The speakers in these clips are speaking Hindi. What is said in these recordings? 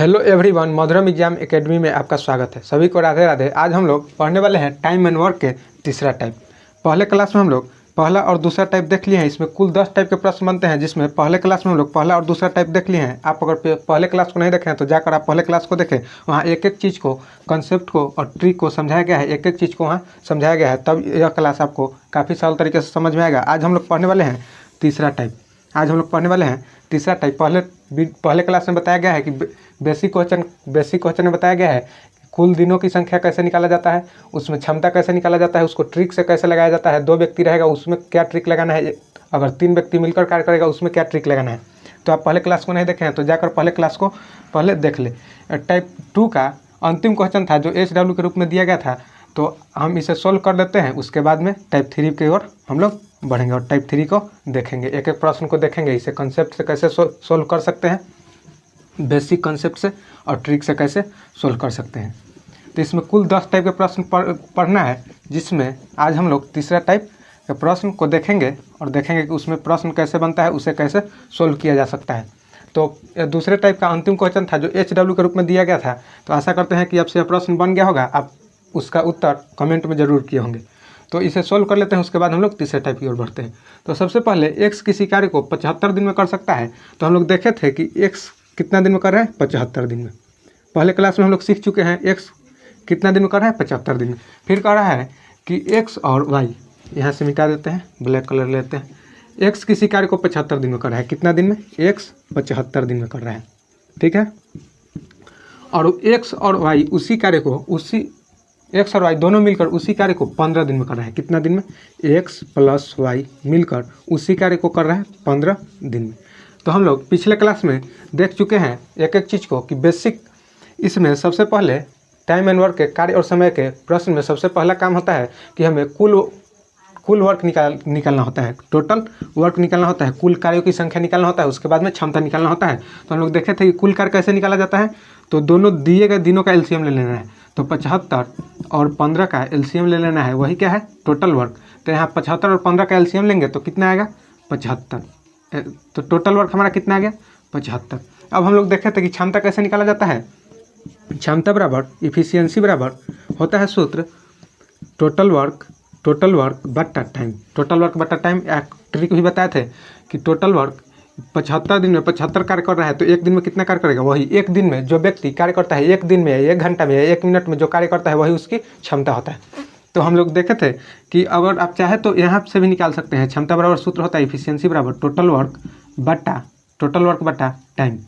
हेलो एवरीवन, मधुरम एग्जाम एकेडमी में आपका स्वागत है। सभी को राधे राधे। आज हम लोग पढ़ने वाले हैं टाइम एंड वर्क के तीसरा टाइप। पहले क्लास में हम लोग पहला और दूसरा टाइप देख लिए हैं। इसमें कुल 10 टाइप के प्रश्न बनते हैं, जिसमें पहले क्लास में हम लोग पहला और दूसरा टाइप देख लिए हैं। आप अगर पहले क्लास को नहीं देखे हैं तो जाकर आप पहले क्लास को देखें। वहाँ एक एक चीज़ को, कंसेप्ट को और ट्रिक को समझाया गया है। एक एक चीज़ को वहाँ समझाया गया है, तब यह क्लास आपको काफ़ी सरल तरीके से समझ में आएगा। आज हम लोग पढ़ने वाले हैं तीसरा टाइप। पहले क्लास में बताया गया है कि बेसिक क्वेश्चन में बताया गया है कुल दिनों की संख्या कैसे निकाला जाता है, उसमें क्षमता कैसे निकाला जाता है, उसको ट्रिक से कैसे लगाया जाता है। 2 व्यक्ति रहेगा उसमें क्या ट्रिक लगाना है, अगर 3 व्यक्ति मिलकर कार्य करेगा उसमें क्या ट्रिक लगाना है। तो आप पहले क्लास को नहीं देखे हैं तो जाकर पहले क्लास को पहले देख ले। टाइप 2 का अंतिम क्वेश्चन था जो HW के रूप में दिया गया था, तो हम इसे सोल्व कर देते हैं। उसके बाद में टाइप 3 की ओर हम लोग बढ़ेंगे और टाइप 3 को देखेंगे। एक एक प्रश्न को देखेंगे, इसे कंसेप्ट से कैसे सोल्व कर सकते हैं, बेसिक कंसेप्ट से और ट्रिक से कैसे सोल्व कर सकते हैं। तो इसमें कुल 10 टाइप के प्रश्न पढ़ना है, जिसमें आज हम लोग तीसरा टाइप के प्रश्न को देखेंगे और देखेंगे कि उसमें प्रश्न कैसे बनता है, उसे कैसे सोल्व किया जा सकता है। तो दूसरे टाइप का अंतिम क्वेश्चन था जो HW के रूप में दिया गया था। तो आशा करते हैं कि आपसे यह प्रश्न बन गया होगा, आप उसका उत्तर कमेंट में ज़रूर किए होंगे। तो इसे सोल्व कर लेते हैं, उसके बाद हम लोग तीसरे टाइप की ओर बढ़ते हैं। तो सबसे पहले x किसी कार्य को 75 दिन में कर सकता है। तो हम लोग देखे थे कि x कितना दिन में कर रहे हैं, 75 दिन में। पहले क्लास में हम लोग सीख चुके हैं x कितना दिन में कर रहा है, 75 दिन में। फिर कह रहा है कि x और y, यहाँ से मिटा देते हैं, ब्लैक कलर लेते हैं। x किसी कार्य को 75 दिन में कर रहा है। कितना दिन में, x 75 दिन में कर रहा है, ठीक है। और x और y उसी कार्य को, x और y दोनों मिलकर उसी कार्य को 15 दिन में कर रहा है। कितना दिन में, x प्लस y मिलकर उसी कार्य को कर रहा है 15 दिन में। तो हम लोग पिछले क्लास में देख चुके हैं एक एक चीज़ को कि बेसिक, इसमें सबसे पहले टाइम एंड वर्क के कार्य और समय के प्रश्न में सबसे पहला काम होता है कि हमें कुल वर्क निकालना होता है, टोटल वर्क निकालना होता है, कुल कार्यों की संख्या निकालना होता है। उसके बाद में क्षमता निकालना होता है। तो हम लोग देखे थे कि कुल कार्य कैसे निकाला जाता है। तो दोनों दिए गए दिनों का LCM ले लेना है। तो 75 और 15 का LCM ले लेना है, वही क्या है, टोटल वर्क। तो यहाँ 75 और 15 का LCM लेंगे तो कितना आएगा, 75। तो टोटल वर्क हमारा कितना आ गया, 75। अब हम लोग देखे थे कि क्षमता कैसे निकाला जाता है। क्षमता बराबर इफिशियंसी बराबर होता है सूत्र टोटल वर्क बट्टा टाइम। टोटल वर्क बट्टा टाइम। एक ट्रिक भी बताए थे कि टोटल वर्क 75 दिन में 75 कार्य कर रहा है तो एक दिन में कितना कार्य करेगा, वही एक दिन में जो व्यक्ति कार्य करता है, एक दिन में, 1 घंटा में, 1 मिनट में जो कार्य करता है वही उसकी क्षमता होता है। तो हम लोग देखे थे कि अगर आप चाहे तो यहाँ से भी निकाल सकते हैं। क्षमता बराबर सूत्र होता है इफिशियंसी बराबर टोटल वर्क बट्टा टाइम।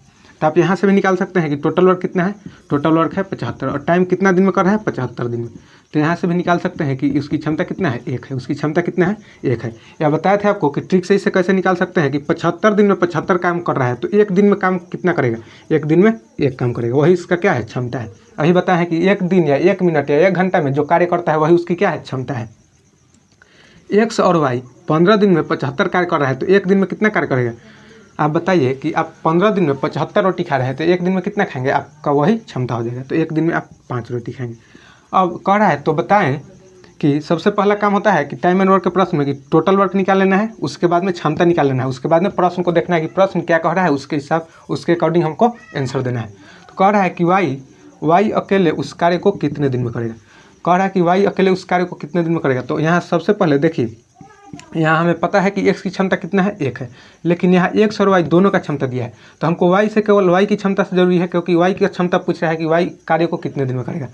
तो आप यहाँ से भी निकाल सकते हैं कि टोटल वर्क कितना है, टोटल वर्क है 75 और टाइम कितना दिन में कर रहा है, 75 दिन में। तो यहाँ से भी निकाल सकते हैं कि उसकी क्षमता कितना है, 1 है। उसकी क्षमता कितना है, 1 है। या बताए थे आपको कि ट्रिक से इसे कैसे निकाल सकते हैं कि 75 दिन में 75 काम कर रहा है तो एक दिन में काम कितना करेगा, एक दिन में 1 काम करेगा, वही इसका क्या है, क्षमता है। अभी बताया है कि 1 दिन या 1 मिनट या 1 घंटा में जो कार्य करता है वही उसकी क्या है, क्षमता है। x और y 15 दिन में 75 कार्य कर रहा है तो एक दिन में कितना कार्य करेगा। आप बताइए कि आप 15 दिन में 75 रोटी खा रहे हैं तो एक दिन में कितना खाएंगे, आपका वही क्षमता हो जाएगा। तो एक दिन में आप 5 रोटी खाएंगे। अब कह रहा है तो बताएं कि सबसे पहला काम होता है कि टाइम एंड वर्क के प्रश्न में कि टोटल वर्क निकाल लेना है, उसके बाद में क्षमता निकाल लेना है, उसके बाद में प्रश्न को देखना है कि प्रश्न क्या कह रहा है, उसके अकॉर्डिंग हमको आंसर देना है। तो कह रहा है कि वाई अकेले उस कार्य को कितने दिन में करेगा। कह रहा है कि वाई अकेले उस कार्य को कितने दिन में करेगा। तो यहाँ सबसे पहले देखिए, यहाँ हमें पता है कि x की क्षमता कितना है, 1 है। लेकिन यहाँ x और y दोनों का क्षमता दिया है तो हमको y से केवल y की क्षमता से जरूरी है, क्योंकि y की क्षमता पूछ रहा है कि y कार्य को कितने दिन में करेगा।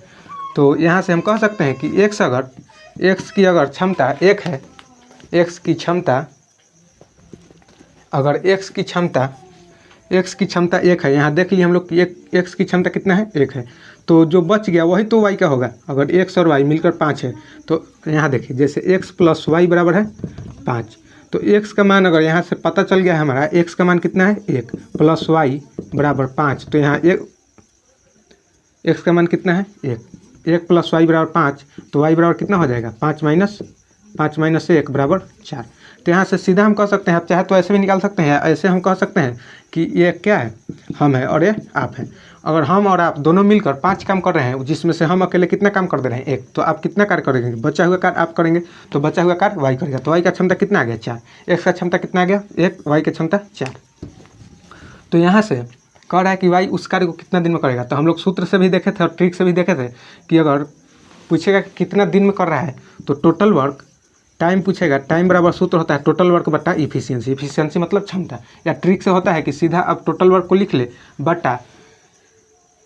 तो यहाँ से हम कह सकते हैं कि x की अगर क्षमता 1 है, x की क्षमता 1 है। यहाँ देख लिए हम लोग कि x की क्षमता कितना है, 1 है। तो जो बच गया वही तो y का होगा। अगर x और y मिलकर 5 है तो यहाँ देखिए जैसे x प्लस y बराबर है 5। तो x का मान अगर यहाँ से पता चल गया है हमारा, x का मान कितना है, 1 प्लस y बराबर 5। तो यहाँ x का मान कितना है, 1 प्लस y बराबर 5। तो y बराबर कितना हो जाएगा, 5 माइनस 1 बराबर 4। तो यहाँ से सीधा हम कह सकते हैं, आप चाहे तो ऐसे भी निकाल सकते हैं, ऐसे हम कह सकते हैं कि ये क्या है, हम है और ये आप है। अगर हम और आप दोनों मिलकर 5 काम कर रहे हैं, जिसमें से हम अकेले कितना काम कर दे रहे हैं, 1, तो आप कितना कार्य करेंगे, बचा हुआ कार्य आप करेंगे। तो बचा हुआ कार्य y करेगा। तो y का क्षमता कितना आ गया, 4। x का क्षमता कितना आ गया, 1, y की क्षमता 4। तो यहाँ से कह रहा है कि वाई उस कार्य को कितना दिन में करेगा। तो हम लोग सूत्र से भी देखे थे और ट्रिक से भी देखे थे कि अगर पूछेगा कि कितना दिन में कर रहा है तो टोटल वर्क, टाइम पूछेगा, टाइम बराबर सूत्र होता है टोटल वर्क बटा इफिशियंसी। इफिशियंसी मतलब क्षमता। या ट्रिक से होता है कि सीधा अब टोटल वर्क को लिख ले बटा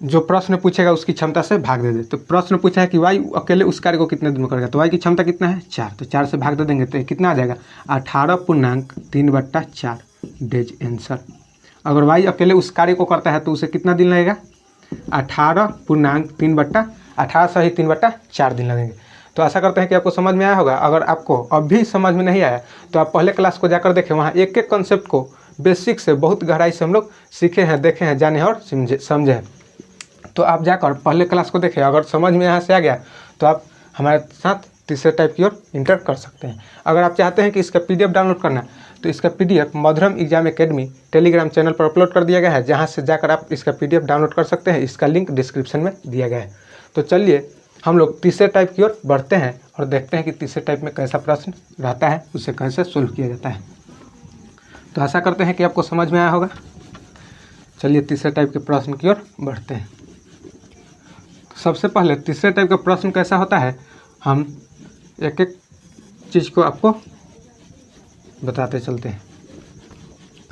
जो प्रश्न पूछेगा उसकी क्षमता से भाग दे दे। तो प्रश्न पूछा है कि वाई अकेले उस कार्य को कितने दिन में करेगा, तो वाई की क्षमता कितना है 4, तो 4 से भाग दे देंगे तो कितना आ जाएगा 18.3/4 डेज आंसर। अगर वाई अकेले उस कार्य को करता है तो उसे कितना दिन लगेगा 18.3/18 से ही 3/4 दिन लगेंगे। तो आशा करते हैं कि आपको समझ में आया होगा। अगर आपको अभी समझ में नहीं आया तो आप पहले क्लास को जाकर देखें, वहाँ एक एक कॉन्सेप्ट को बेसिक से बहुत गहराई से हम लोग सीखे हैं, देखे हैं, जाने और समझे हैं। तो आप जाकर पहले क्लास को देखें। अगर समझ में यहाँ से आ गया तो आप हमारे साथ तीसरे टाइप की ओर इंटर कर सकते हैं। अगर आप चाहते हैं कि इसका PDF डाउनलोड करना तो इसका PDF मधुरम एग्जाम एकेडमी टेलीग्राम चैनल पर अपलोड कर दिया गया है, जहाँ से जाकर आप इसका PDF डाउनलोड कर सकते हैं। इसका लिंक डिस्क्रिप्शन में दिया गया है। तो चलिए हम लोग तीसरे टाइप की ओर बढ़ते हैं और देखते हैं कि तीसरे टाइप में कैसा प्रश्न रहता है, उसे कैसे सोल्व किया जाता है। तो आशा करते हैं कि आपको समझ में आया होगा। चलिए तीसरे टाइप के प्रश्न की ओर बढ़ते हैं। सबसे पहले तीसरे टाइप का प्रश्न कैसा होता है, हम एक एक चीज़ को आपको बताते चलते हैं।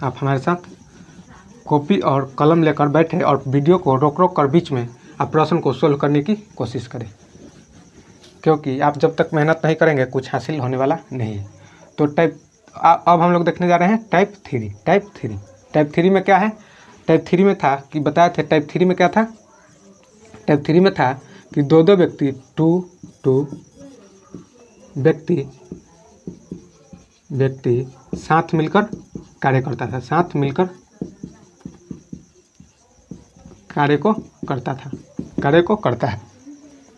आप हमारे साथ कॉपी और कलम लेकर बैठे और वीडियो को रोक रोक कर बीच में आप प्रश्न को सोल्व करने की कोशिश करें, क्योंकि आप जब तक मेहनत नहीं करेंगे कुछ हासिल होने वाला नहीं है। तो अब हम लोग देखने जा रहे हैं टाइप 3। टाइप 3 में क्या है, टाइप 3 में था कि बताए थे, टाइप 3 में क्या था, टाइप 3 में था कि दो व्यक्ति व्यक्ति साथ मिलकर कार्य करता था, साथ मिलकर कार्य को करता है।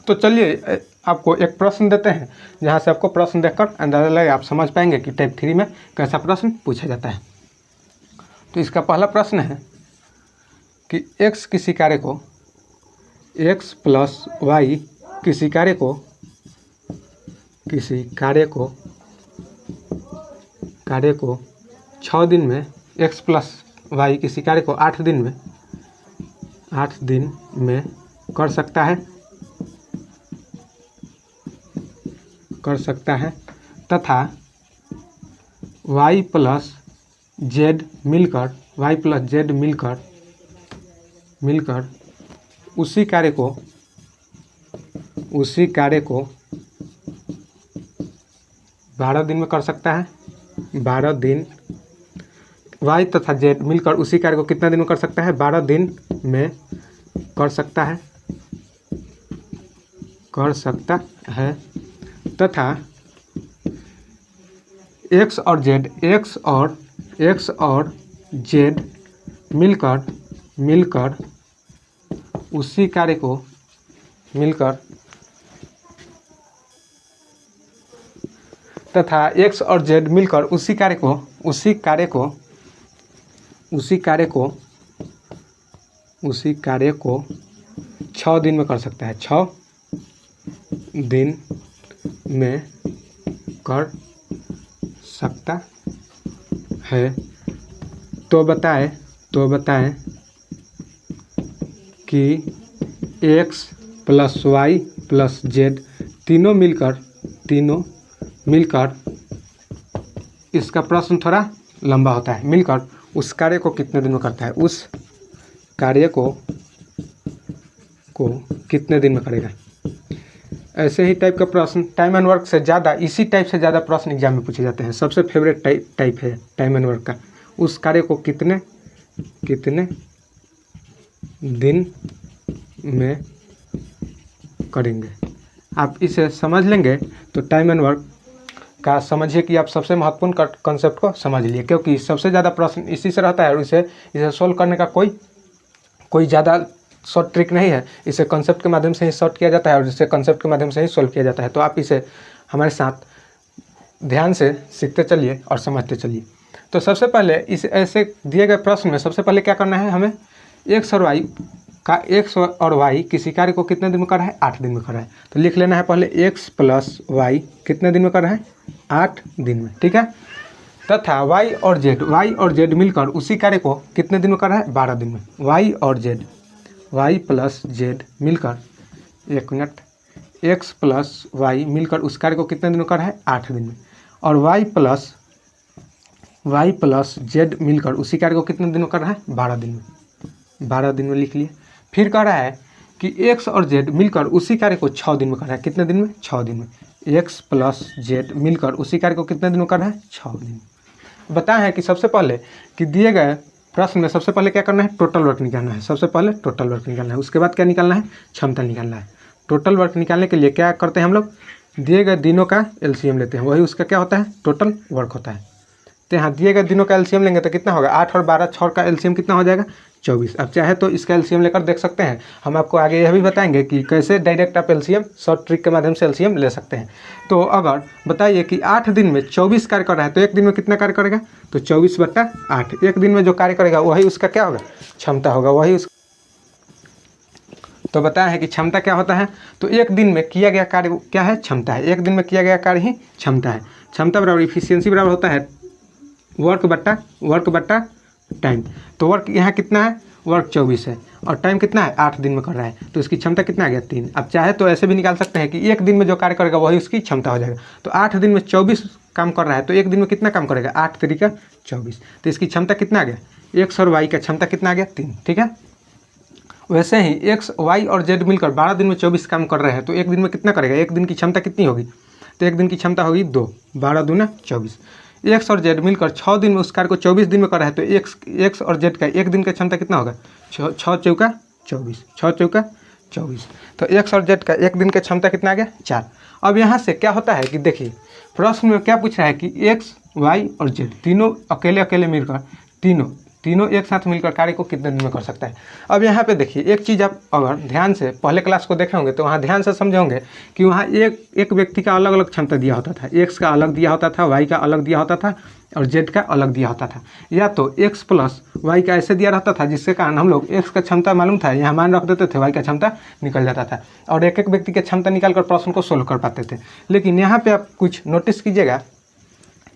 तो चलिए आपको एक प्रश्न देते हैं, जहाँ से आपको प्रश्न देखकर अंदाजा लगे, आप समझ पाएंगे कि टाइप 3 में कैसा प्रश्न पूछा जाता है। तो इसका पहला प्रश्न है कि x किसी कार्य को x प्लस वाई किसी कार्य को 6 दिन में, x प्लस वाई किसी कार्य को 8 दिन में कर सकता है तथा y प्लस जेड मिलकर उसी कार्य को 12 दिन में कर सकता है। 12 दिन, y तथा z मिलकर उसी कार्य को कितना दिन में कर सकता है, 12 दिन में कर सकता है तथा x और z मिलकर उसी कार्य को तथा x और z मिलकर उसी कार्य को 6 दिन में कर सकता है, 6 दिन में कर सकता है। तो बताएं कि x plus Y plus Z तीनों मिलकर इसका प्रश्न थोड़ा लंबा होता है, मिलकर उस कार्य को कितने दिन में करता है, उस कार्य को कितने दिन में करेगा। ऐसे ही टाइप का प्रश्न टाइम एंड वर्क से ज़्यादा, इसी टाइप से ज़्यादा प्रश्न एग्जाम में पूछे जाते हैं। सबसे फेवरेट टाइप है टाइम एंड वर्क का। उस कार्य को कितने दिन में करेंगे। आप इसे समझ लेंगे तो टाइम एंड वर्क का समझिए कि आप सबसे महत्वपूर्ण कॉन्सेप्ट को समझ लिए, क्योंकि सबसे ज़्यादा प्रश्न इसी से रहता है और इसे सोल्व करने का कोई ज़्यादा शॉर्ट ट्रिक नहीं है। इसे कॉन्सेप्ट के माध्यम से ही सॉर्ट किया जाता है और इसे कॉन्सेप्ट के माध्यम से ही सोल्व किया जाता है। तो आप इसे हमारे साथ ध्यान से सीखते चलिए और समझते चलिए। तो सबसे पहले इस ऐसे दिए गए प्रश्न में सबसे पहले क्या करना है, हमें x और y किसी कार्य को कितने दिन में कर रहा है, 8 दिन में कर रहा है। तो लिख लेना है पहले x प्लस वाई कितने दिन में कर रहा है, 8 दिन में। ठीक है, तथा वाई और जेड मिलकर उसी कार्य को कितने दिन में कर रहा है? 12 दिन में। वाई प्लस जेड मिलकर, एक मिनट, एक्स प्लस वाई मिलकर उस कार्य को कितने दिन में कर रहा है? 8 दिन में। और वाई प्लस जेड मिलकर उसी कार्य को कितने दिन में कर रहा है? 12 दिन में। 12 दिन में लिख लिए। फिर कह रहा है कि एक्स और जेड मिलकर उसी कार्य को 6 दिन में कर रहा है। कितने दिन में? 6 दिन में। एक्स प्लस जेड मिलकर उसी कार्य को कितने दिन में कर रहा है? 6 दिन में। बताया है कि सबसे पहले कि दिए गए प्रश्न में सबसे पहले क्या करना है? टोटल वर्क निकालना है। सबसे पहले टोटल वर्क निकालना है, उसके बाद क्या निकालना है? क्षमता निकालना है। टोटल वर्क निकालने के लिए क्या करते हैं हम लोग? दिए गए दिनों का एलसीएम लेते हैं, वही उसका क्या होता है? टोटल वर्क होता है। तो यहाँ दिए गए दिनों का एलसीएम लेंगे तो कितना होगा? 8 और 12, 6 का एलसीएम कितना हो जाएगा? 24। अब चाहे तो इसका एलसीएम लेकर देख सकते हैं। हम आपको आगे यह भी बताएंगे कि कैसे डायरेक्ट आप एलसीएम शॉर्ट ट्रिक के माध्यम से एलसीएम ले सकते हैं। तो अगर बताइए कि 8 दिन में 24 कार्य कर रहा है तो एक दिन में कितना कार्य करेगा? तो 24/8। एक दिन में जो कार्य करेगा वही उसका क्या होगा? क्षमता होगा। वही उस तो बताया है कि क्षमता क्या होता है? तो एक दिन में किया गया कार्य क्या है? क्षमता है। एक दिन में किया गया कार्य ही क्षमता है। क्षमता बराबर इफिशियंसी बराबर होता है वर्क बट्टा टाइम। तो वर्क यहाँ कितना है? वर्क 24 है और टाइम कितना है? 8 दिन में कर रहा है, तो इसकी क्षमता कितना आ गया? 3। अब चाहे तो ऐसे भी निकाल सकते हैं कि एक दिन में जो कार्य करेगा वही उसकी क्षमता हो जाएगा। तो 8 दिन में 24 काम कर रहा है तो एक दिन में कितना काम करेगा? 8 तरीका 24। तो इसकी क्षमता कितना आ गया? एक्स और वाई का क्षमता कितना आ गया? 3। ठीक है। वैसे ही एक्स वाई और जेड मिलकर 12 दिन में 24 काम कर रहे हैं तो एक दिन में कितना करेगा? एक दिन की क्षमता कितनी होगी? तो एक दिन की क्षमता होगी 2। 12 दूना 24। एक्स और जेड मिलकर 6 दिन में उस कार्य को 24 दिन में कर रहा है तो एक्स और जेड का एक दिन का क्षमता कितना होगा? 6 चौका 24। 6 चौका 24। तो एक्स और जेड का एक दिन का क्षमता कितना आ गया? 4। अब यहाँ से क्या होता है कि देखिए प्रश्न में क्या पूछ रहा है कि एक्स वाई और जेड तीनों अकेले मिलकर तीनों एक साथ मिलकर कार्य को कितने दिन में कर सकता है। अब यहाँ पे देखिए एक चीज़ आप अगर ध्यान से पहले क्लास को देखे होंगे तो वहाँ ध्यान से समझे होंगे कि वहाँ एक व्यक्ति का अलग अलग क्षमता दिया होता था। एक्स का अलग दिया होता था, वाई का अलग दिया होता था और जेड का अलग दिया होता था। या तो एक्स प्लस वाई का ऐसे दिया रहता था जिसके कारण हम लोग एक्स का क्षमता मालूम था, यहाँ मान रख देते थे, वाई का क्षमता निकल जाता था और एक एक व्यक्ति की क्षमता निकाल कर प्रश्न को सोल्व कर पाते थे। लेकिन यहाँ पर आप कुछ नोटिस कीजिएगा,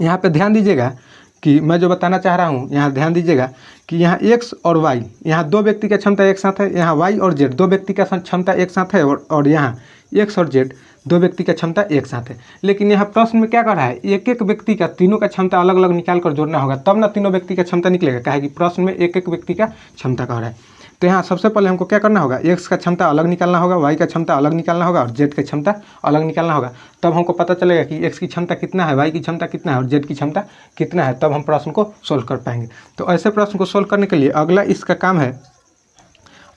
यहाँ पर ध्यान दीजिएगा कि मैं जो बताना चाह रहा हूँ यहाँ ध्यान दीजिएगा कि यहाँ एक्स और वाई, यहाँ 2 व्यक्ति का क्षमता एक साथ है, यहाँ वाई और जेड 2 व्यक्ति का क्षमता एक साथ है और यहाँ एक्स और जेड 2 व्यक्ति का क्षमता एक साथ है। लेकिन यहाँ प्रश्न में क्या कर रहा है? एक एक व्यक्ति का तीनों का क्षमता अलग अलग निकाल कर जोड़ना होगा तब ना तीनों व्यक्ति का क्षमता निकलेगा। कहे कि प्रश्न में एक एक व्यक्ति का क्षमता कह रहा है। तो यहाँ सबसे पहले हमको क्या करना होगा? एक्स का क्षमता अलग निकालना होगा, वाई का क्षमता अलग निकालना होगा और जेड की क्षमता अलग निकालना होगा। तब हमको पता चलेगा कि एक्स की क्षमता कितना है, वाई की क्षमता कितना है और जेड की क्षमता कितना है। तब हम प्रश्न को सोल्व कर पाएंगे। तो ऐसे प्रश्न को सोल्व करने के लिए अगला इसका काम है,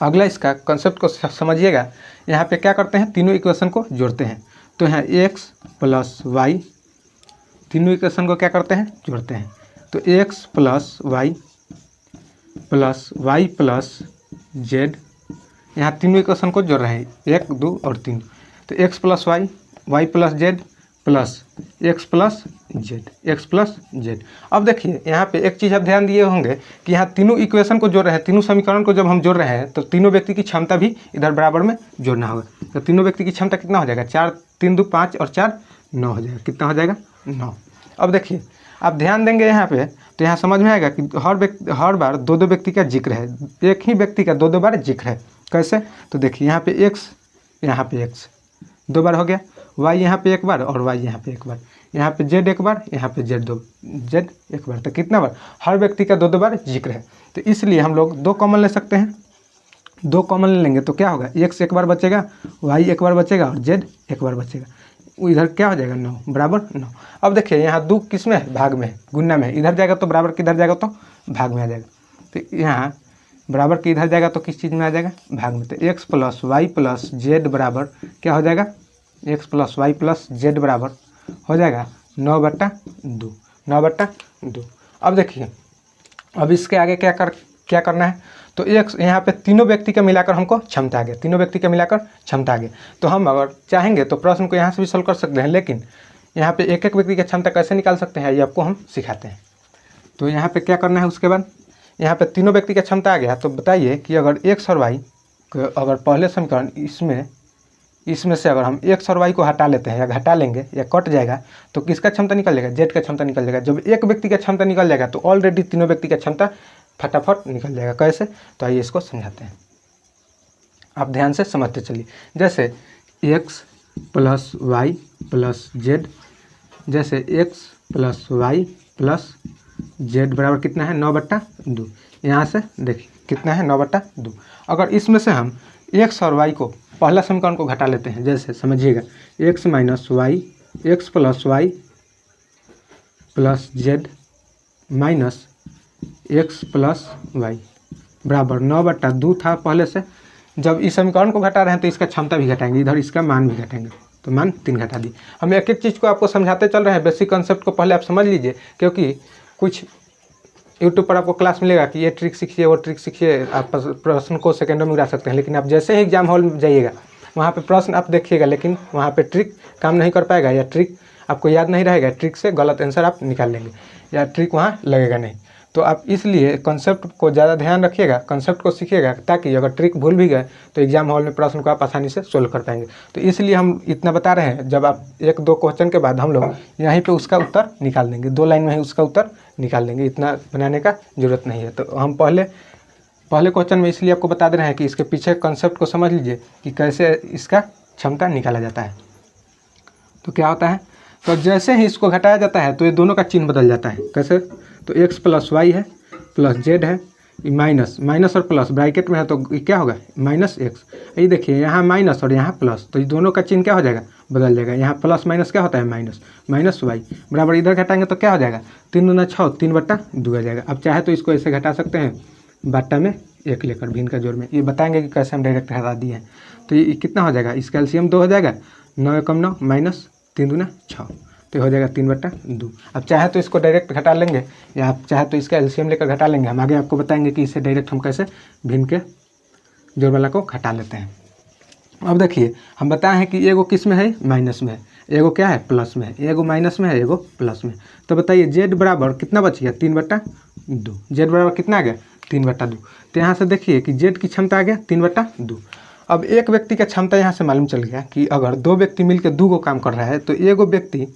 अगला इसका कंसेप्ट को समझिएगा। यहाँ पे क्या करते हैं? तीनों इक्वेशन को जोड़ते हैं। तो यहाँ एक्स प्लस वाई, तीनों इक्वेशन को क्या करते हैं? जोड़ते हैं। तो X plus Y plus Z, यहाँ तीनों इक्वेशन को जोड़ रहे हैं 1 2 और 3। तो X plus Y plus Z plus X plus Z. अब देखिए यहाँ पे एक चीज़ आप ध्यान दिए होंगे कि यहाँ तीनों इक्वेशन को जोड़ रहे हैं, तीनों समीकरण को जब हम जोड़ रहे हैं तो तीनों व्यक्ति की क्षमता भी इधर बराबर में जोड़ना होगा। तो तीनों व्यक्ति की क्षमता कितना हो जाएगा? 4 3 2 5 और 4 9 हो जाएगा। कितना हो जाएगा? 9। अब देखिए आप ध्यान देंगे यहाँ पे तो यहाँ समझ में आएगा कि हर बार 2 व्यक्ति का जिक्र है, एक ही व्यक्ति का 2 बार जिक्र है। कैसे? तो देखिए यहाँ पे एक्स 2 बार हो गया, वाई यहाँ पे 1 बार और वाई यहाँ पे 1 बार, यहाँ पे जेड 1 बार, यहाँ पे जेड 1 बार। तो कितना बार? हर व्यक्ति का 2 बार जिक्र है। तो इसलिए हम लोग 2 कॉमन ले सकते हैं। 2 कॉमन ले लेंगे तो क्या होगा? एक्स 1 बार बचेगा, वाई 1 बार बचेगा और जेड 1 बार बचेगा। इधर क्या हो जाएगा? 9 बराबर 9। अब देखिए यहाँ 2 किस में है? भाग में है, गुना में है। इधर जाएगा तो बराबर किधर जाएगा? तो भाग में आ जाएगा। तो यहाँ बराबर के इधर जाएगा तो किस चीज़ में आ जाएगा? भाग में। तो X plus Y plus Z बराबर क्या हो जाएगा? X plus Y plus Z बराबर हो जाएगा 9/2। 9/2। अब देखिए अब इसके आगे क्या करना है? तो एक्स यहाँ पे तीनों व्यक्ति का मिलाकर हमको क्षमता आ गया, तीनों व्यक्ति का मिलाकर क्षमता आ गया। तो हम अगर चाहेंगे तो प्रश्न को यहाँ से भी सॉल्व कर सकते हैं, लेकिन यहाँ पे एक एक व्यक्ति की क्षमता कैसे निकाल सकते हैं ये आपको हम सिखाते हैं। तो यहाँ पे क्या करना है? उसके बाद यहाँ पे तीनों व्यक्ति का क्षमता आ गया। तो बताइए कि अगर एक्स और वाई अगर पहले समीकरण इसमें से अगर हम एक्स और वाई को हटा लेते हैं या घटा लेंगे या कट जाएगा तो किसका क्षमता निकल जाएगा, जेड का क्षमता निकल जाएगा। जब एक व्यक्ति का क्षमता निकल जाएगा तो ऑलरेडी तीनों व्यक्ति का क्षमता फटाफट निकल जाएगा। कैसे, तो आइए इसको समझाते हैं, आप ध्यान से समझते चलिए। जैसे x plus Y plus z, जैसे x plus Y plus Z बराबर कितना है 9/2। यहाँ से देखिए कितना है 9/2। अगर इसमें से हम एक्स और वाई को पहला समीकरण को घटा लेते हैं, जैसे समझिएगा X minus Y, X plus Y plus Z minus X plus Y बराबर 9/2 था पहले से। जब इस समीकरण को घटा रहे हैं तो इसका क्षमता भी घटाएंगे, इधर इसका मान भी घटाएंगे, तो मान 3 घटा दी। हम एक एक चीज़ को आपको समझाते चल रहे हैं, बेसिक कॉन्सेप्ट को पहले आप समझ लीजिए, क्योंकि कुछ यूट्यूब पर आपको क्लास मिलेगा कि ये ट्रिक सीखिए वो ट्रिक सीखिए, आप प्रश्न को सेकंडों में गिरा सकते हैं, लेकिन आप जैसे ही एग्जाम हॉल में जाइएगा वहाँ पे प्रश्न आप देखिएगा, लेकिन वहाँ पे ट्रिक काम नहीं कर पाएगा या ट्रिक आपको याद नहीं रहेगा, ट्रिक से गलत आंसर आप निकाल लेंगे या ट्रिक वहाँ लगेगा नहीं। तो आप इसलिए कॉन्सेप्ट को ज़्यादा ध्यान रखिएगा, कॉन्सेप्ट को सीखिएगा, ताकि अगर ट्रिक भूल भी गए तो एग्जाम हॉल में प्रश्न को आप आसानी से सोल्व कर पाएंगे। तो इसलिए हम इतना बता रहे हैं, जब आप 1-2 क्वेश्चन के बाद हम लोग यहीं पे उसका उत्तर निकाल देंगे, 2 लाइन में ही उसका उत्तर निकाल देंगे, इतना बनाने का ज़रूरत नहीं है। तो हम पहले क्वेश्चन में इसलिए आपको बता दे रहे हैं कि इसके पीछे कॉन्सेप्ट को समझ लीजिए कि कैसे इसका क्षमता निकाला जाता है। तो क्या होता है, तो जैसे ही इसको घटाया जाता है तो ये दोनों का चिन्ह बदल जाता है। कैसे, तो एक्स प्लस वाई है प्लस जेड है, माइनस माइनस और प्लस ब्रैकेट में है, तो क्या होगा माइनस एक्स। ये देखिए यहाँ माइनस और यहाँ प्लस, तो ये दोनों का चिन्ह क्या हो जाएगा, बदल जाएगा। यहाँ प्लस माइनस क्या होता है माइनस, माइनस वाई बराबर इधर घटाएंगे तो क्या हो जाएगा 3 दूना 6, 3/2 आ जाएगा। अब चाहे तो इसको ऐसे घटा सकते हैं, बाटा में 1 लेकर भिन्न का जोड़ में, ये बताएंगे कि कैसे हम डायरेक्ट हटा दिए हैं। तो ये कितना हो जाएगा, इसका एलसीएम 2 हो जाएगा, 9 एकम 9 माइनस 3 दूना 6, तो हो जाएगा 3/2। अब चाहे तो इसको डायरेक्ट घटा लेंगे या आप चाहे तो इसका एलसीएम लेकर घटा लेंगे। हम आगे आपको बताएंगे कि इसे डायरेक्ट हम कैसे भिन्न के जोड़ वाला को घटा लेते हैं। अब देखिए हम बताए हैं कि एगो किस में है, माइनस में है, एगो क्या है प्लस में है, एगो माइनस में है, एगो प्लस में। तो बताइए जेड बराबर कितना बच गया 3/2, जेड बराबर कितना आ गया 3/2। तो यहाँ से देखिए कि जेड की क्षमता आ गया 3/2। अब एक व्यक्ति का क्षमता यहाँ से मालूम चल गया कि अगर 2 व्यक्ति मिलकर 2 काम कर रहा है, तो एगो व्यक्ति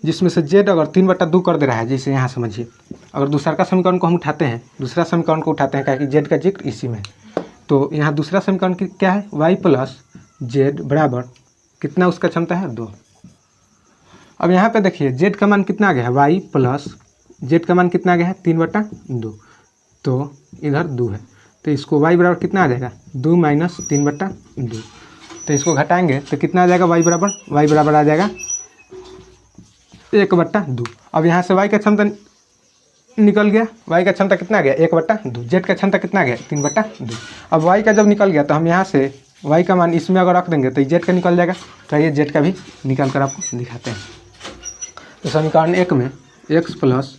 जिसमें से जेड अगर 3/2 कर दे रहा है, जैसे यहाँ समझिए अगर दूसरा का समीकरण को हम उठाते हैं, दूसरा समीकरण को उठाते हैं, क्या कि जेड का जिक्र इसी में, तो यहाँ दूसरा समीकरण क्या है, वाई प्लस जेड बराबर कितना उसका क्षमता है 2। अब यहाँ पे देखिए जेड का मान कितना आ गया है, वाई प्लस जेड का मान कितना आ गया है 3/2, तो इधर 2 है, तो इसको वाई बराबर कितना आ जाएगा 2 माइनस 3/2। तो इसको घटाएंगे तो कितना आ जाएगा, वाई बराबर आ जाएगा 1/2। अब यहाँ से वाई का क्षमता निकल गया, वाई का क्षमता कितना आ गया 1/2, जेड का क्षमता कितना आ गया 3/2। अब वाई का जब निकल गया तो हम यहाँ से वाई का मान इसमें अगर रख देंगे तो जेड का निकल जाएगा। तो ये जेड का भी निकाल कर आपको दिखाते हैं। तो समीकरण 1 में एक्स प्लस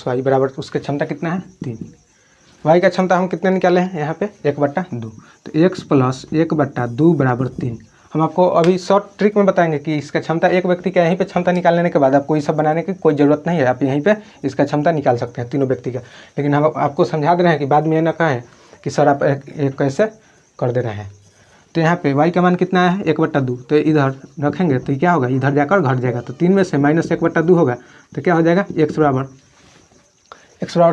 वाई बराबर उसके क्षमता कितना है 3। वाई का क्षमता हम कितने निकाले हैं यहाँ पे 1/2, तो एक्स प्लस 1/2 बराबर 3। हम आपको अभी शॉर्ट ट्रिक में बताएंगे कि इसका क्षमता एक व्यक्ति का यहीं पे क्षमता निकाल लेने के बाद आपको ये सब बनाने की कोई ज़रूरत नहीं है, आप यहीं पे इसका क्षमता निकाल सकते हैं तीनों व्यक्ति का। लेकिन हम आपको समझा दे रहे हैं कि बाद में ये ना कहें कि सर आप एक कैसे कर दे रहे हैं। तो यहाँ पे y का मान कितना है 1/2, तो इधर रखेंगे तो क्या होगा, इधर जाकर घट जाएगा, तो 3 में से माइनस 1/2 होगा, तो क्या हो जाएगा x बराबर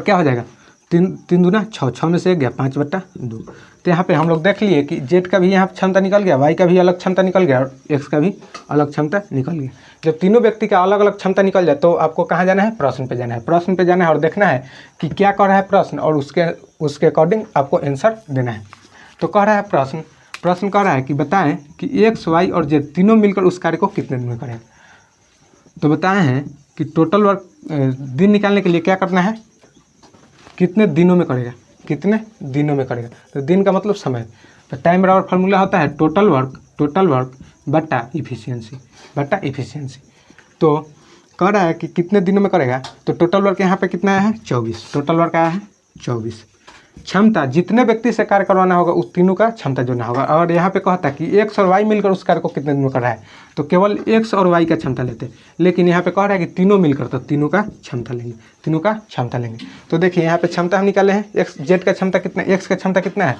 क्या हो जाएगा 3 दूना 6, 6 में से 1 गया 5/2। तो यहाँ पे हम लोग देख लिए कि जेड का भी यहाँ क्षमता निकल गया, वाई का भी अलग क्षमता निकल गया और एक्स का भी अलग क्षमता निकल गया। जब तीनों व्यक्ति का अलग अलग क्षमता निकल जाए तो आपको कहाँ जाना है, प्रश्न पे जाना है। प्रश्न पे जाना है और देखना है कि क्या कर रहा है प्रश्न, और उसके अकॉर्डिंग आपको आंसर देना है। तो कह रहा है प्रश्न कह रहा है कि बताएं कि एक्स वाई और जेड तीनों मिलकर उस कार्य को कितने दिन में करें। तो बताए हैं कि टोटल वर्क दिन निकालने के लिए क्या करना है, कितने दिनों में करेगा, कितने दिनों में करेगा। तो दिन का मतलब समय, तो टाइम बराबर फार्मूला होता है टोटल वर्क बटा इफिशियंसी। तो कह रहा है कि कितने दिनों में करेगा, तो टोटल वर्क यहाँ पे कितना है 24, टोटल वर्क आया है 24। क्षमता जितने व्यक्ति से कार्य करवाना होगा उस तीनों का क्षमता जोड़ना होगा। और यहाँ पे कहता है कि एक्स और वाई मिलकर उस कार्य को कितने दिन में कर रहा है, तो केवल एक्स और वाई का क्षमता लेते हैं, लेकिन यहाँ पे कह रहा है कि तीनों मिलकर, तो तीनों का क्षमता लेंगे। तो देखिए यहाँ पे क्षमता हम निकाले हैं, एक्स जेड का क्षमता कितना, एक्स का क्षमता कितना है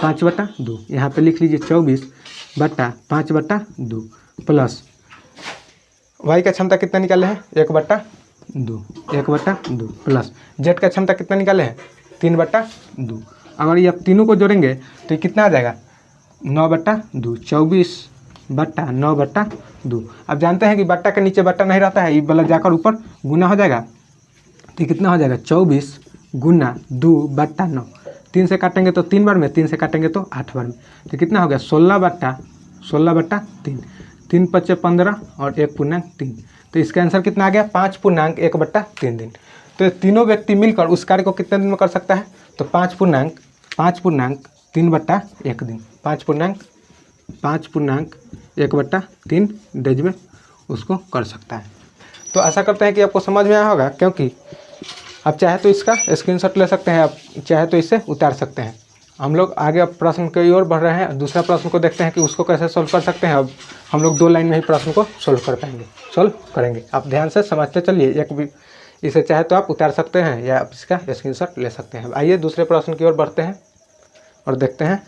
5/2, यहाँ पे लिख लीजिए 24 बट्टा 5/2 प्लस वाई का क्षमता कितना निकाले हैं 1/2 1/2 प्लस जेड का क्षमता कितना निकाले हैं 3/2। अगर ये आप तीनों को जोड़ेंगे तो ये कितना आ जाएगा 9/2 24/9/2। अब जानते हैं कि बट्टा के नीचे बट्टा नहीं रहता है, ये वाला जाकर ऊपर गुना हो जाएगा तो कितना हो जाएगा 24 गुना 2/9। 3 से काटेंगे तो 3 बार में, 3 से काटेंगे तो 8 बार में, तो कितना हो गया 16/3। 3 × 5 = 15 और 1/3। तो इसका आंसर कितना आ गया 5/1/3 दिन। तो ये तीनों व्यक्ति मिलकर उस कार्य को कितने दिन में कर सकता है तो 5/3/1 दिन, 5/1/3 डेज में उसको कर सकता है। तो आशा करते हैं कि आपको समझ में आया होगा, क्योंकि आप चाहे तो इसका स्क्रीनशॉट ले सकते हैं, आप चाहे तो इसे उतार सकते हैं। हम लोग आगे अब प्रश्न की ओर बढ़ रहे हैं, दूसरा प्रश्न को देखते हैं कि उसको कैसे सोल्व कर सकते हैं। अब हम लोग 2 लाइन में ही प्रश्न को सोल्व करेंगे। आप ध्यान से समझते चलिए, एक भी इसे चाहे तो आप उतार सकते हैं या आप इसका स्क्रीनशॉट ले सकते हैं। आइए दूसरे प्रश्न की ओर बढ़ते हैं और देखते हैं।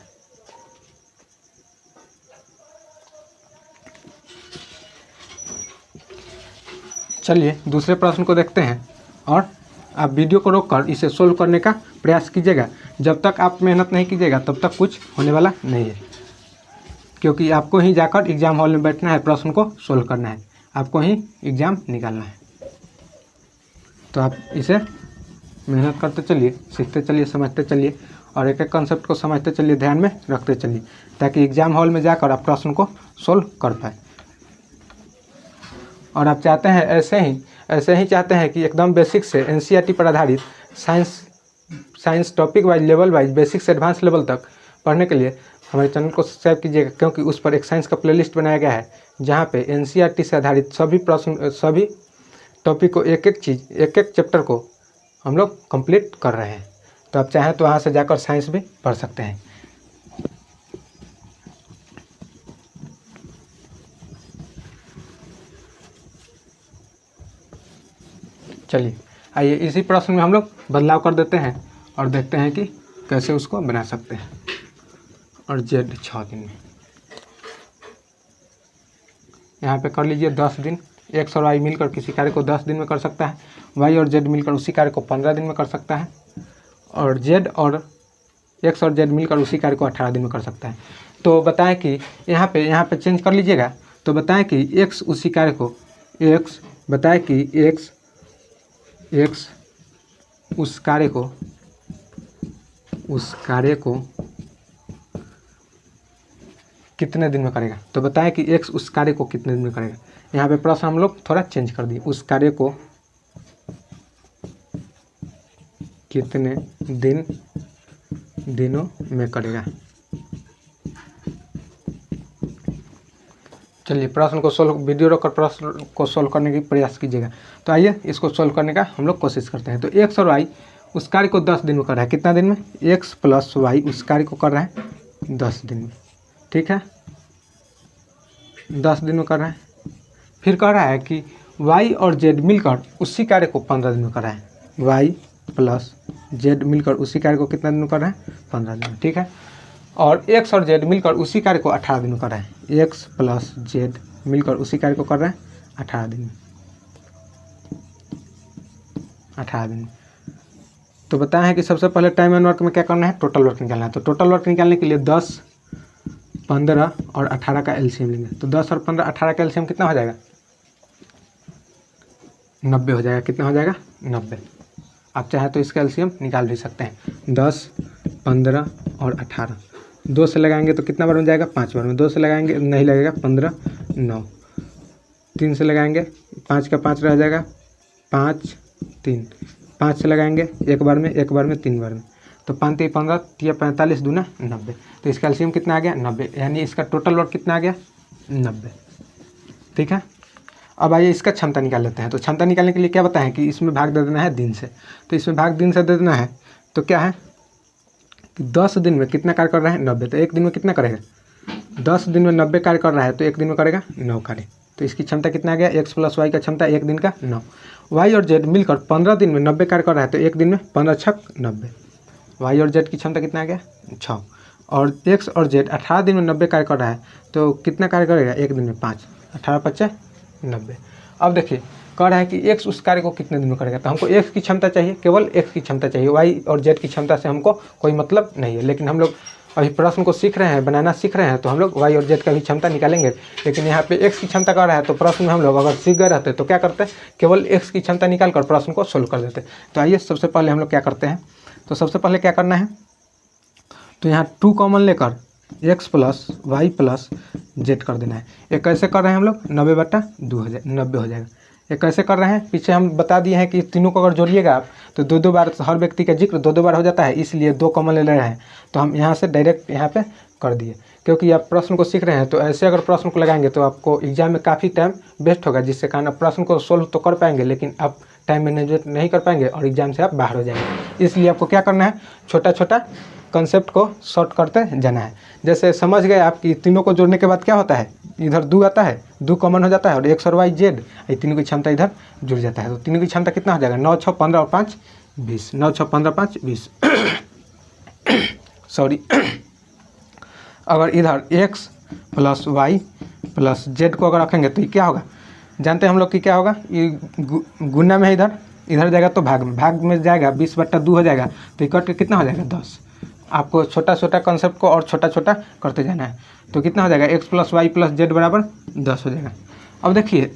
चलिए दूसरे प्रश्न को देखते हैं और आप वीडियो को रोककर इसे सोल्व करने का प्रयास कीजिएगा। जब तक आप मेहनत नहीं कीजिएगा तब तक कुछ होने वाला नहीं है, क्योंकि आपको ही जाकर एग्ज़ाम हॉल में बैठना है, प्रश्न को सोल्व करना है, आपको ही एग्ज़ाम निकालना है। तो आप इसे मेहनत करते चलिए, सीखते चलिए, समझते चलिए और एक एक कंसेप्ट को समझते चलिए, ध्यान में रखते चलिए, ताकि एग्ज़ाम हॉल में जाकर आप प्रश्न को सोल्व कर पाए। और आप चाहते हैं ऐसे ही चाहते हैं कि एकदम बेसिक से एनसीईआरटी पर आधारित science topic wise, level wise, basic से एडवांस लेवल तक पढ़ने के लिए हमारे चैनल को सब्सक्राइब कीजिएगा, क्योंकि उस पर एक साइंस का प्लेलिस्ट बनाया गया है, जहाँ पे एनसीईआरटी से आधारित सभी प्रश्न, सभी टॉपिक को, एक एक चैप्टर को हम लोग कंप्लीट कर रहे हैं। तो आप चाहें तो वहाँ से जाकर साइंस भी पढ़ सकते हैं। चलिए आइए इसी प्रश्न में हम लोग बदलाव कर देते हैं और देखते हैं कि कैसे उसको बना सकते हैं। और जेड 6 दिन में यहाँ पे कर लीजिए 10 दिन। एक्स और वाई मिलकर किसी कार्य को 10 दिन में कर सकता है, वाई और जेड मिलकर उसी कार्य को 15 दिन में कर सकता है, और जेड और एक्स और जेड मिलकर उसी कार्य को 18 दिन में कर सकता है। तो बताएं कि यहाँ पे चेंज कर लीजिएगा। तो बताएं कि एक्स उसी कार्य को एक्स उस कार्य को कितने दिन में करेगा। तो बताएं कि एक्स उस कार्य को कितने दिन में करेगा। यहाँ पे प्रश्न हम लोग थोड़ा चेंज कर दिए, उस कार्य को कितने दिनों में करेगा। चलिए प्रश्न को सोल्व, वीडियो रोककर प्रश्न को सोल्व करने की प्रयास कीजिएगा। तो आइए इसको सोल्व करने का हम लोग कोशिश करते हैं। तो एक्स और वाई उस कार्य को 10 दिन में कर रहा है। कितना दिन में, एक्स प्लस वाई उस कार्य को कर रहा है 10 दिन में, ठीक है, 10 दिन में कर रहा है। फिर कह रहा है कि वाई और जेड मिलकर उसी कार्य को 15 दिन में कर रहा है। वाई प्लस जेड मिलकर उसी कार्य को कितना दिन में कर रहा है 15 दिन में, ठीक है। और एक्स और जेड मिलकर उसी कार्य को 18 दिन में कर रहा है। एक्स प्लस जेड मिलकर उसी कार्य को कर रहा है 18 दिन में, 18 दिन में। तो बताया है कि सबसे पहले टाइम एंड वर्क में क्या करना है, टोटल वर्क निकालना है। तो टोटल वर्क निकालने के लिए 10, 15 और 18 का एलसीएम लेंगे। तो 10 और 15, 18 का एलसीएम कितना हो जाएगा 90 हो जाएगा। कितना हो जाएगा 90। आप चाहे तो इसका एलसीएम निकाल भी सकते हैं। 10, 15 और 18, 2 से लगाएंगे तो कितना बार में जाएगा 5 बार में। 2 से लगाएंगे नहीं लगेगा 15, 9। 3 से लगाएंगे 5 का 5 रह जाएगा 5, 3। 5 से लगाएंगे एक बार में 3 बार में। तो 5 3 15 या 45 दूना 90। तो इसका एलसीएम कितना आ गया 90, यानी इसका टोटल वर्क कितना आ गया 90, ठीक है। अब आइए इसका क्षमता निकाल लेते हैं। तो क्षमता निकालने के लिए क्या बताएं कि इसमें भाग दे देना है दिन से। तो इसमें भाग दिन से दे देना है। तो क्या है कि 10 दिन में कितना कार्य कर रहा है 90। तो एक दिन में कितना करेगा, 10 दिन में 90 कार्य कर रहा है तो एक दिन में करेगा 9 कार्य। तो इसकी क्षमता कितना आ गया, एक्स प्लस वाई का क्षमता एक दिन का 9। वाई और जेड मिलकर 15 दिन में 90 कार्य कर रहा है तो एक दिन में 15 छक 90। वाई और जेड की क्षमता कितना आ गया 6। और एक्स और जेड 18 दिन में 90 कार्य कर रहा है, तो कितना कार्य करेगा एक दिन में 5, 18 पच्चे 90। अब देखिए कह रहा है कि एक्स उस कार्य को कितने दिन में करेगा, तो हमको एक्स की क्षमता चाहिए, केवल एक्स की क्षमता चाहिए, वाई और जेड की क्षमता से हमको कोई मतलब नहीं है। लेकिन हम लोग अभी प्रश्न को सीख रहे हैं, बनाना सीख रहे हैं, तो हम लोग वाई और जेड का भी क्षमता निकालेंगे। लेकिन यहाँ पे एक्स की क्षमता कर रहा है, तो प्रश्न में हम लोग अगर सीख गए रहते तो क्या करते, केवल एक्स की क्षमता निकाल कर प्रश्न को सोल्व कर देते। तो आइए सबसे पहले हम लोग क्या करते हैं, तो सबसे पहले क्या करना है, तो यहाँ 2 कॉमन लेकर X plus Y plus Z कर देना है। ये कैसे कर रहे हैं हम लोग, 90 हो जाएगा। ये कैसे कर रहे हैं, पीछे हम बता दिए हैं कि तीनों को अगर जोड़िएगा आप तो 2 बार हर व्यक्ति का जिक्र 2 बार हो जाता है, इसलिए 2 कॉमन ले रहे हैं। तो हम यहाँ से डायरेक्ट यहाँ पे कर दिए, क्योंकि आप प्रश्न को सीख रहे हैं, तो ऐसे अगर प्रश्न को लगाएंगे तो आपको एग्जाम में काफ़ी टाइम वेस्ट होगा, जिससे कारण आप प्रश्न को सोल्व तो कर पाएंगे लेकिन आप टाइम मैनेजमेंट नहीं कर पाएंगे और एग्जाम से आप बाहर हो जाएंगे। इसलिए आपको क्या करना है, छोटा छोटा कंसेप्ट को शॉर्ट करते जाना है। जैसे समझ गए आप कि तीनों को जोड़ने के बाद क्या होता है, इधर 2 आता है, 2 कॉमन हो जाता है और एक्स और वाई जेड, ये तीनों की क्षमता इधर जुड़ जाता है। तो तीनों की क्षमता कितना हो जाएगा, 9 6 15 और 5 20, 9 6 15 5 20 सॉरी। अगर इधर X plus Y plus Z को अगर रखेंगे तो ये क्या होगा, जानते हैं हम लोग कि क्या होगा, ये गुना में है, इधर जाएगा तो भाग में जाएगा, 20/2 हो जाएगा, तो ये कट के कितना हो जाएगा 10। आपको छोटा छोटा कंसेप्ट को और छोटा छोटा करते जाना है। तो कितना हो जाएगा, X plus Y plus Z बराबर 10 हो जाएगा। अब देखिए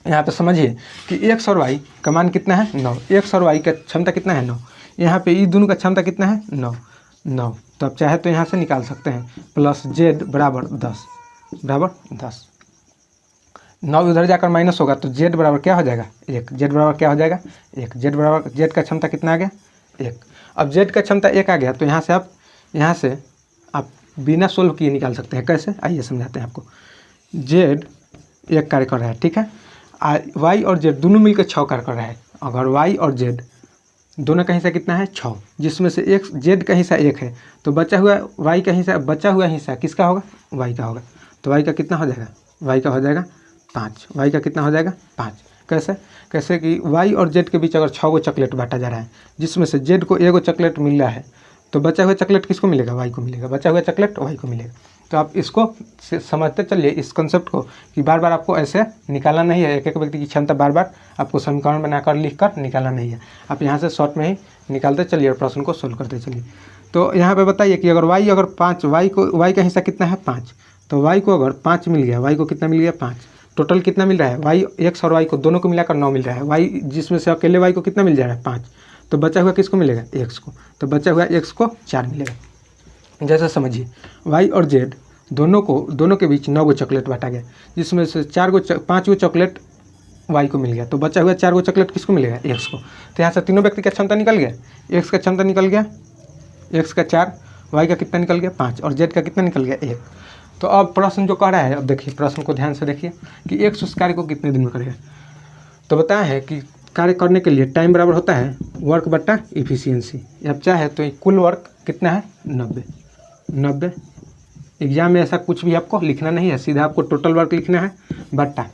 यहाँ पे समझिए कि एक्स और वाई का मान कितना है 9, एक्स और वाई का क्षमता कितना है 9, यहाँ पे ये दोनों का क्षमता कितना है 9। तो आप चाहे तो यहाँ से निकाल सकते हैं, प्लस जेड बराबर 10 9 उधर जाकर माइनस होगा तो जेड बराबर क्या हो जाएगा 1, जेड बराबर क्या हो जाएगा 1, जेड बराबर जेड का क्षमता कितना आ गया 1। अब जेड का क्षमता 1 आ गया, तो यहाँ से आप बिना सोल्व किए निकाल सकते हैं। कैसे, आइए समझाते हैं आपको। जेड 1 कार्य कर रहा है, ठीक है, वाई और जेड दोनों मिलकर 6 कार्य कर रहा है। अगर वाई और जेड दोनों का हिस्सा कितना है 6, जिसमें से एक जेड का हिस्सा 1 है, तो बचा हुआ हिस्सा किसका होगा, वाई का होगा। तो वाई का कितना हो जाएगा, वाई का हो जाएगा 5, वाई का कितना हो जाएगा 5। कैसे कि वाई और जेड के बीच अगर 6 गो चॉकलेट बांटा जा रहा है, जिसमें से जेड को 1 गो चॉकलेट मिल रहा है, तो बचा हुआ चॉकलेट किसको मिलेगा, वाई को मिलेगा, बचा हुआ चॉकलेट वाई को मिलेगा। तो आप इसको समझते चलिए इस कंसेप्ट को, कि बार बार आपको ऐसे निकालना नहीं है, एक एक व्यक्ति की क्षमता बार बार आपको समीकरण बनाकर लिख कर निकालना नहीं है, आप यहाँ से शॉर्ट में ही निकालते चलिए और प्रश्न को सोल्व करते चलिए। तो यहाँ पे बताइए कि अगर वाई अगर 5, वाई का हिस्सा कितना है 5, तो वाई को अगर 5 मिल गया, वाई को कितना मिल गया 5, टोटल कितना मिल रहा है, वाई एक्स और वाई को दोनों को मिलाकर 9 मिल रहा है, वाई जिसमें से अकेले वाई को कितना मिल जा रहा है 5, तो बचा हुआ किसको मिलेगा एक्स को, तो बचा हुआ एक्स को 4 मिलेगा। जैसे समझिए वाई और जेड दोनों के बीच 9 गो चॉकलेट बांटा गया, जिसमें से 5 गो चॉकलेट वाई को मिल गया, तो बचा हुआ 4 गो चॉकलेट किसको मिलेगा एक्स को। तो यहाँ से तीनों व्यक्ति का क्षमता निकल गया, एक्स का क्षमता निकल गया, एक्स का 4, वाई का कितना निकल गया 5 और जेड का कितना निकल गया 1। तो अब प्रश्न जो कह रहा है, अब देखिए प्रश्न को ध्यान से देखिए कि एक्स उस कार्य को कितने दिन में करेगा। तो बताया है कि कार्य करने के लिए टाइम बराबर होता है वर्क बट्टा इफिशियंसी। अब चाहे तो कुल वर्क कितना है 90। एग्जाम में ऐसा कुछ भी आपको लिखना नहीं है, सीधा आपको टोटल वर्क लिखना है बट्टा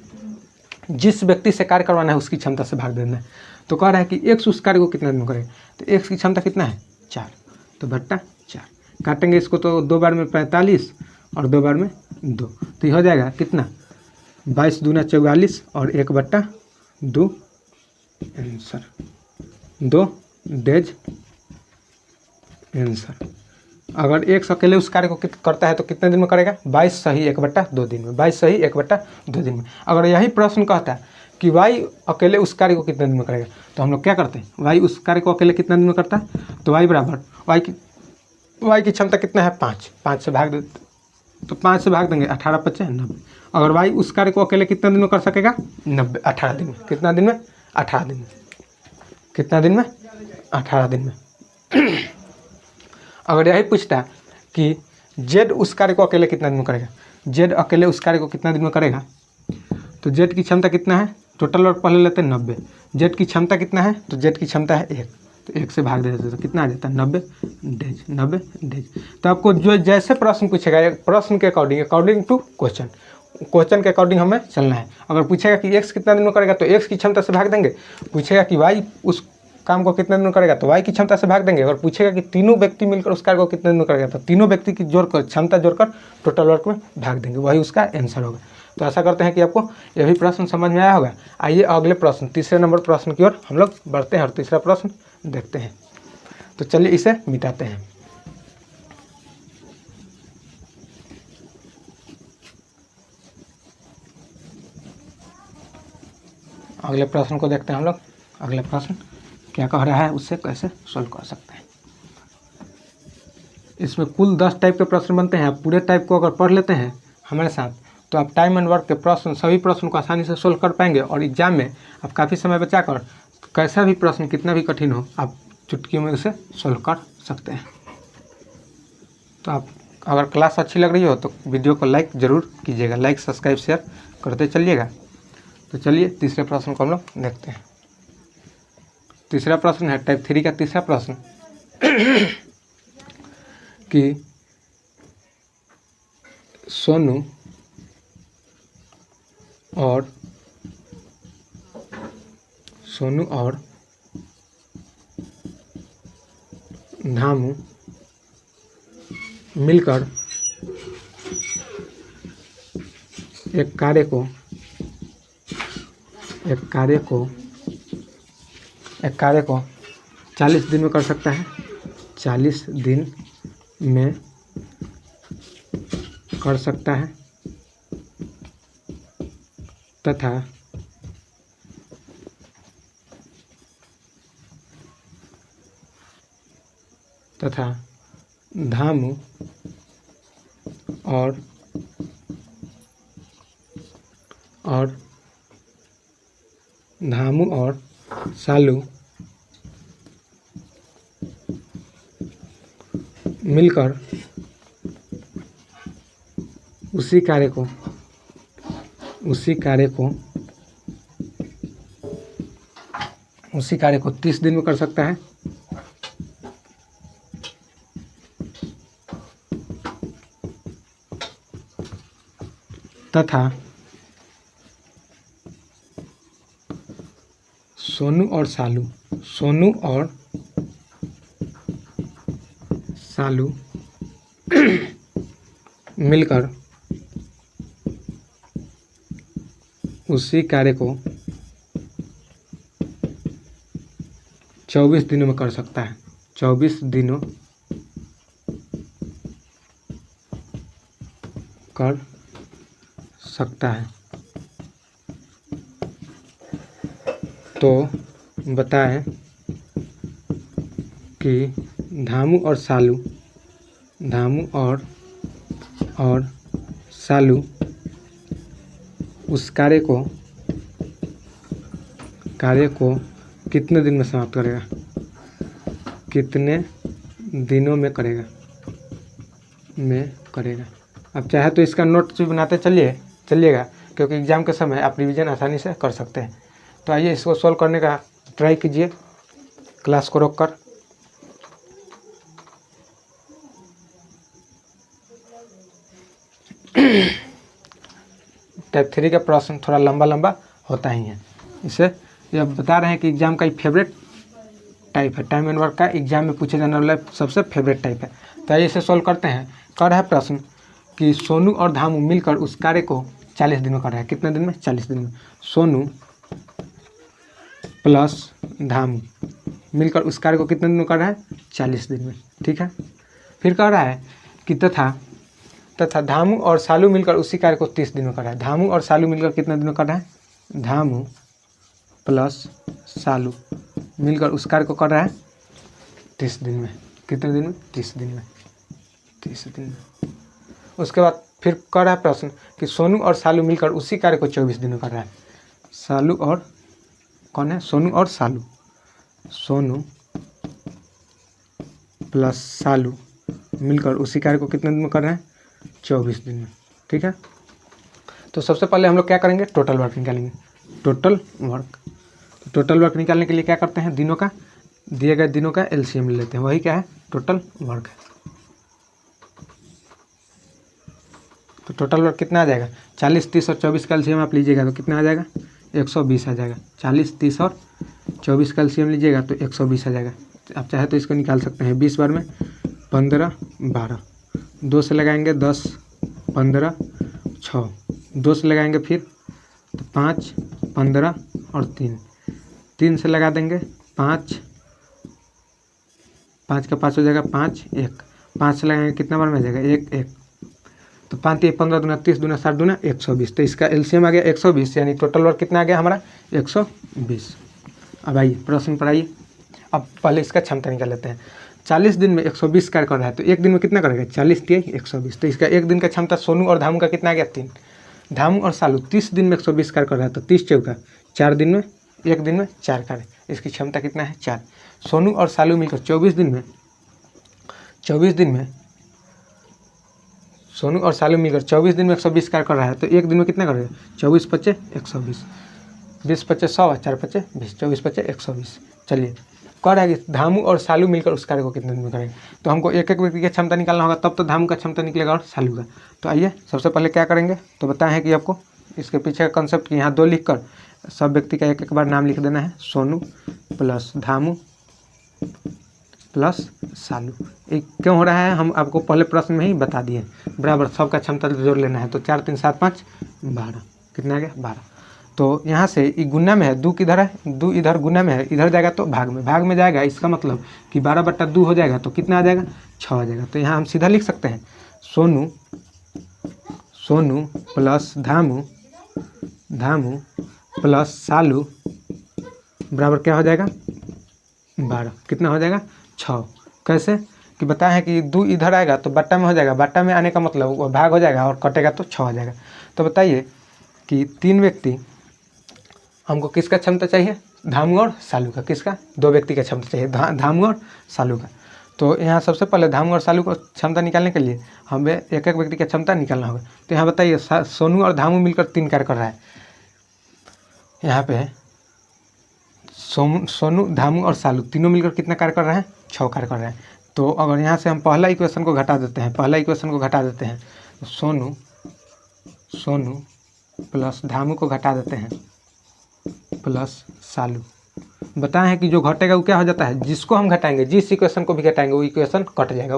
जिस व्यक्ति से कार्य करवाना है उसकी क्षमता से भाग देना है। तो कह रहा है कि एक्स उस कार्य को कितने दिन में करेगा, तो एक्स की क्षमता कितना है 4, तो बट्टा 4 काटेंगे इसको, तो 2 बार में 45 और 2 बार में 2, तो ये हो जाएगा कितना 22 दूना 44 और 1/2 आंसर 2 डेज आंसर। अगर एक्स अकेले उस कार्य को करता है तो कितने दिन में करेगा 22 सही 1/2 दिन में, 22 सही 1/2 दिन में। अगर यही प्रश्न कहता है कि वाई अकेले उस कार्य को कितने दिन में करेगा, तो हम लोग क्या करते हैं, वाई उस कार्य को अकेले कितने दिन में करता है, तो वाई बराबर वाई की क्षमता कितना है 5 से भाग देते, तो 5 से भाग देंगे 18 5 90। अगर वाई उस कार्य को अकेले कितने दिन में कर सकेगा 18 दिन में, कितना दिन में 18 दिन में, कितना दिन में 18 दिन में। अगर यही पूछता है कि जेड उस कार्य को अकेले कितना दिन में करेगा, जेड अकेले उस कार्य को कितना दिन में करेगा, तो जेड की क्षमता कितना है, टोटल वर्क पहले लेते हैं 90, जेड की क्षमता कितना है, तो जेड की क्षमता है 1, तो 1 से भाग दे देते तो कितना आ जाता है 90 डेज। तो आपको जो जैसे प्रश्न पूछेगा प्रश्न के अकॉर्डिंग टू क्वेश्चन के अकॉर्डिंग हमें चलना है। अगर पूछेगा कि एक्स कितना दिन में करेगा तो एक्स की क्षमता से भाग देंगे, पूछेगा कि वाई उस काम को कितने दिन में करेगा, तो y की क्षमता से भाग देंगे। और पूछेगा कि तीनों व्यक्ति मिलकर उस कार्य को कितने दिन में करेगा, तो तीनों व्यक्ति की जोड़कर क्षमता जोड़कर टोटल वर्क में भाग देंगे, वही उसका आंसर होगा। तो आशा करते हैं कि आपको यह भी प्रश्न समझ में आया होगा। आइए अगले प्रश्न, तीसरे नंबर प्रश्न की ओर हम लोग बढ़ते हैं और तीसरा प्रश्न देखते हैं। तो चलिए इसे मिटाते हैं। अगले प्रश्न को देखते हैं हम लोग। अगले प्रश्न क्या कह रहा है, उससे कैसे सोल्व कर सकते हैं। इसमें कुल 10 टाइप के प्रश्न बनते हैं। आप पूरे टाइप को अगर पढ़ लेते हैं हमारे साथ, तो आप टाइम एंड वर्क के प्रश्न, सभी प्रश्न को आसानी से सोल्व कर पाएंगे। और एग्जाम में आप काफ़ी समय बचाकर कैसा भी प्रश्न कितना भी कठिन हो, आप चुटकियों में उसे सोल्व कर सकते हैं। तो आप अगर क्लास अच्छी लग रही हो तो वीडियो को लाइक ज़रूर कीजिएगा, लाइक सब्सक्राइब शेयर करते चलिएगा। तो चलिए तीसरे प्रश्न को हम लोग देखते हैं। तीसरा प्रश्न है टाइप 3 का तीसरा प्रश्न कि सोनू और धामू मिलकर एक कार्य को 40 दिन में कर सकता है, 40 दिन में कर सकता है तथा धामू और सालू मिलकर उसी कार्य को 30 दिन में कर सकता है तथा सोनू और सालू मिलकर उसी कार्य को 24 दिनों में कर सकता है, 24 दिनों कर सकता है। तो बताएं कि धामू और सालू उस कार्य को कितने दिन में समाप्त करेगा, कितने दिनों में करेगा। अब चाहे तो इसका नोट भी बनाते चलिएगा, क्योंकि एग्ज़ाम के समय आप रिवीजन आसानी से कर सकते हैं। तो आइए इसको सॉल्व करने का ट्राई कीजिए क्लास को रोककर। टाइप 3 का प्रश्न थोड़ा लंबा होता ही है। इसे ये बता रहे हैं कि एग्जाम का फेवरेट टाइप है, टाइम एंड वर्क का एग्जाम में पूछे जाने वाला सबसे फेवरेट टाइप है। तो आइए इसे सॉल्व करते हैं। कर रहा है प्रश्न कि सोनू और धामू मिलकर उस कार्य को 40 दिन में कर रहा है। कितने दिन में? 40 दिन में। सोनू प्लस धामू मिलकर उस कार्य को कितने दिन में कर रहा है? 40 दिन में। ठीक है। फिर कह रहा है कि तथा धामू और सालू मिलकर उसी कार्य को 30 दिन में कर रहा है। धामू और सालू मिलकर कितने दिन में कर रहा है? धामू प्लस सालू मिलकर उस कार्य को कर रहा है 30 दिन में। कितने दिन में? 30 दिन में। 30 दिन में। उसके बाद फिर कर रहा है प्रश्न कि सोनू और सालू मिलकर उसी कार्य को 24 दिन में कर रहा है। सालू और कौन है? सोनू और सालू। सोनू प्लस सालू मिलकर उसी कार्य को कितने दिन में कर रहे हैं? 24 दिन में। ठीक है। तो सबसे पहले हम लोग क्या करेंगे? टोटल वर्क निकालेंगे। टोटल वर्क निकालने के लिए क्या करते हैं? दिनों का, दिए गए दिनों का एलसीएम ले लेते हैं। वही क्या है? टोटल वर्क है। तो टोटल वर्क कितना आ जाएगा? 40, 30 और 24 का एलसीएम आप लीजिएगा तो कितना आ जाएगा? 120 आ जाएगा। 40, 30 और 24 का एलसीएम लीजिएगा तो 120 आ जाएगा। आप चाहे तो इसको निकाल सकते हैं। 20 बार में 15 12, 2 से लगाएंगे 10 15 6, 2 से लगाएंगे फिर तो 5 15 और 3 से लगा देंगे 5 का 5 हो जाएगा 5 1, 5 से लगाएंगे कितना बार में आ जाएगा 1 1, तो 5 3 15 दूना 30 दूना 60 दूना 120। तो इसका एलसीएम आ गया 120, यानी टोटल वर्क कितना आ गया हमारा 120। अब आइए प्रश्न पर आइए। अब पहले इसका क्षमता निकाल लेते हैं। 40 दिन में 120 कार्य कर रहा है तो एक दिन में कितना करेगा 40 × 120। तो इसका एक दिन का क्षमता सोनू और धामू का कितना आ गया 3। धामू और सालू 30 दिन में 120 कार्य कर रहा है तो 30 चौका 4 दिन में, एक दिन में 4 कार्य। इसकी क्षमता कितना है 4। सोनू और सालू मिलकर 24 दिन में सोनू और सालू मिलकर 24 दिन में 120 कार्य कर रहा है तो एक दिन में कितना करेगा 24 × 5 120, 20 × 5 100, 4 × 5 20, 24 × 5 120। चलिए कह रहा है कि धामू और सालू मिलकर उस कार्य को कितने दिन में करेंगे। तो हमको एक एक व्यक्ति की क्षमता निकालना होगा, तब तो धामू का क्षमता निकलेगा और सालू का। तो आइए सबसे पहले क्या करेंगे तो बताएं है कि आपको इसके पीछे का कंसेप्ट कि यहाँ 2 लिख कर सब व्यक्ति का एक एक बार नाम लिख देना है। सोनू प्लस धामू प्लस सालू। ये क्यों हो रहा है हम आपको पहले प्रश्न में ही बता दिए। बराबर सबका क्षमता जोड़ लेना है। तो 4 3 7 5 12, कितना आ गया 12। तो यहाँ से ये गुना में है, 2 किधर है, 2 इधर गुना में है, इधर जाएगा तो भाग में जाएगा। इसका मतलब कि 12/2 हो जाएगा तो कितना आ जाएगा 6 आ जाएगा। तो यहाँ हम सीधा लिख सकते हैं सोनू प्लस धामू प्लस सालू बराबर क्या हो जाएगा 12, कितना हो जाएगा 6। कैसे कि बताएं है कि 2 इधर आएगा तो बट्टा में हो जाएगा, बट्टा में आने का मतलब वो भाग हो जाएगा और कटेगा तो 6 आ जाएगा। तो बताइए कि 3 व्यक्ति हमको किसका क्षमता चाहिए धामू और सालू का। किसका 2 व्यक्ति का क्षमता चाहिए धामू और सालू का। तो यहाँ सबसे पहले धामू और सालू को क्षमता निकालने के लिए हमें एक एक व्यक्ति का क्षमता निकालना होगा। तो यहाँ बताइए सोनू और धामू मिलकर 3 कार्य कर रहा है। यहाँ पे सोनू धामू और सालू तीनों मिलकर कितना कार्य कर रहे हैं 6 कार्य कर रहे हैं। तो अगर यहाँ से हम पहला इक्वेशन को घटा देते हैं तो सोनू प्लस धामू को घटा देते हैं प्लस सालू। बताएं है कि जो घटेगा वो क्या हो जाता है, जिसको हम घटाएंगे जिस इक्वेशन को भी घटाएंगे वो इक्वेशन कट जाएगा,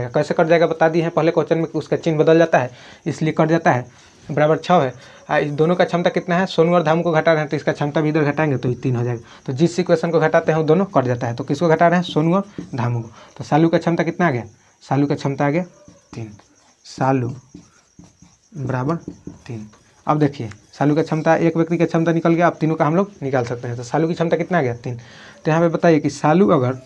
कैसे कट जाएगा बता दिए हैं पहले क्वेश्चन में कि उसका चिन्ह बदल जाता है इसलिए कट जाता है। बराबर 6 है। इस दोनों का क्षमता कितना है, सोनू और धामू को घटा रहे हैं तो इसका क्षमता भी इधर घटाएंगे तो ये 3 हो जाएगा। तो जिस इक्वेशन को घटाते हैं वो दोनों कट जाता है। तो किसको घटा रहे हैं सोनू और धामू को। तो सालू का क्षमता कितना आ गया, सालू का क्षमता आ गया 3, सालू बराबर 3। अब देखिए सालू का क्षमता एक व्यक्ति का क्षमता निकल गया, अब तीनों का हम लोग निकाल सकते हैं। तो सालू की क्षमता कितना आ गया 3। तो यहाँ पे बताइए कि सालू अगर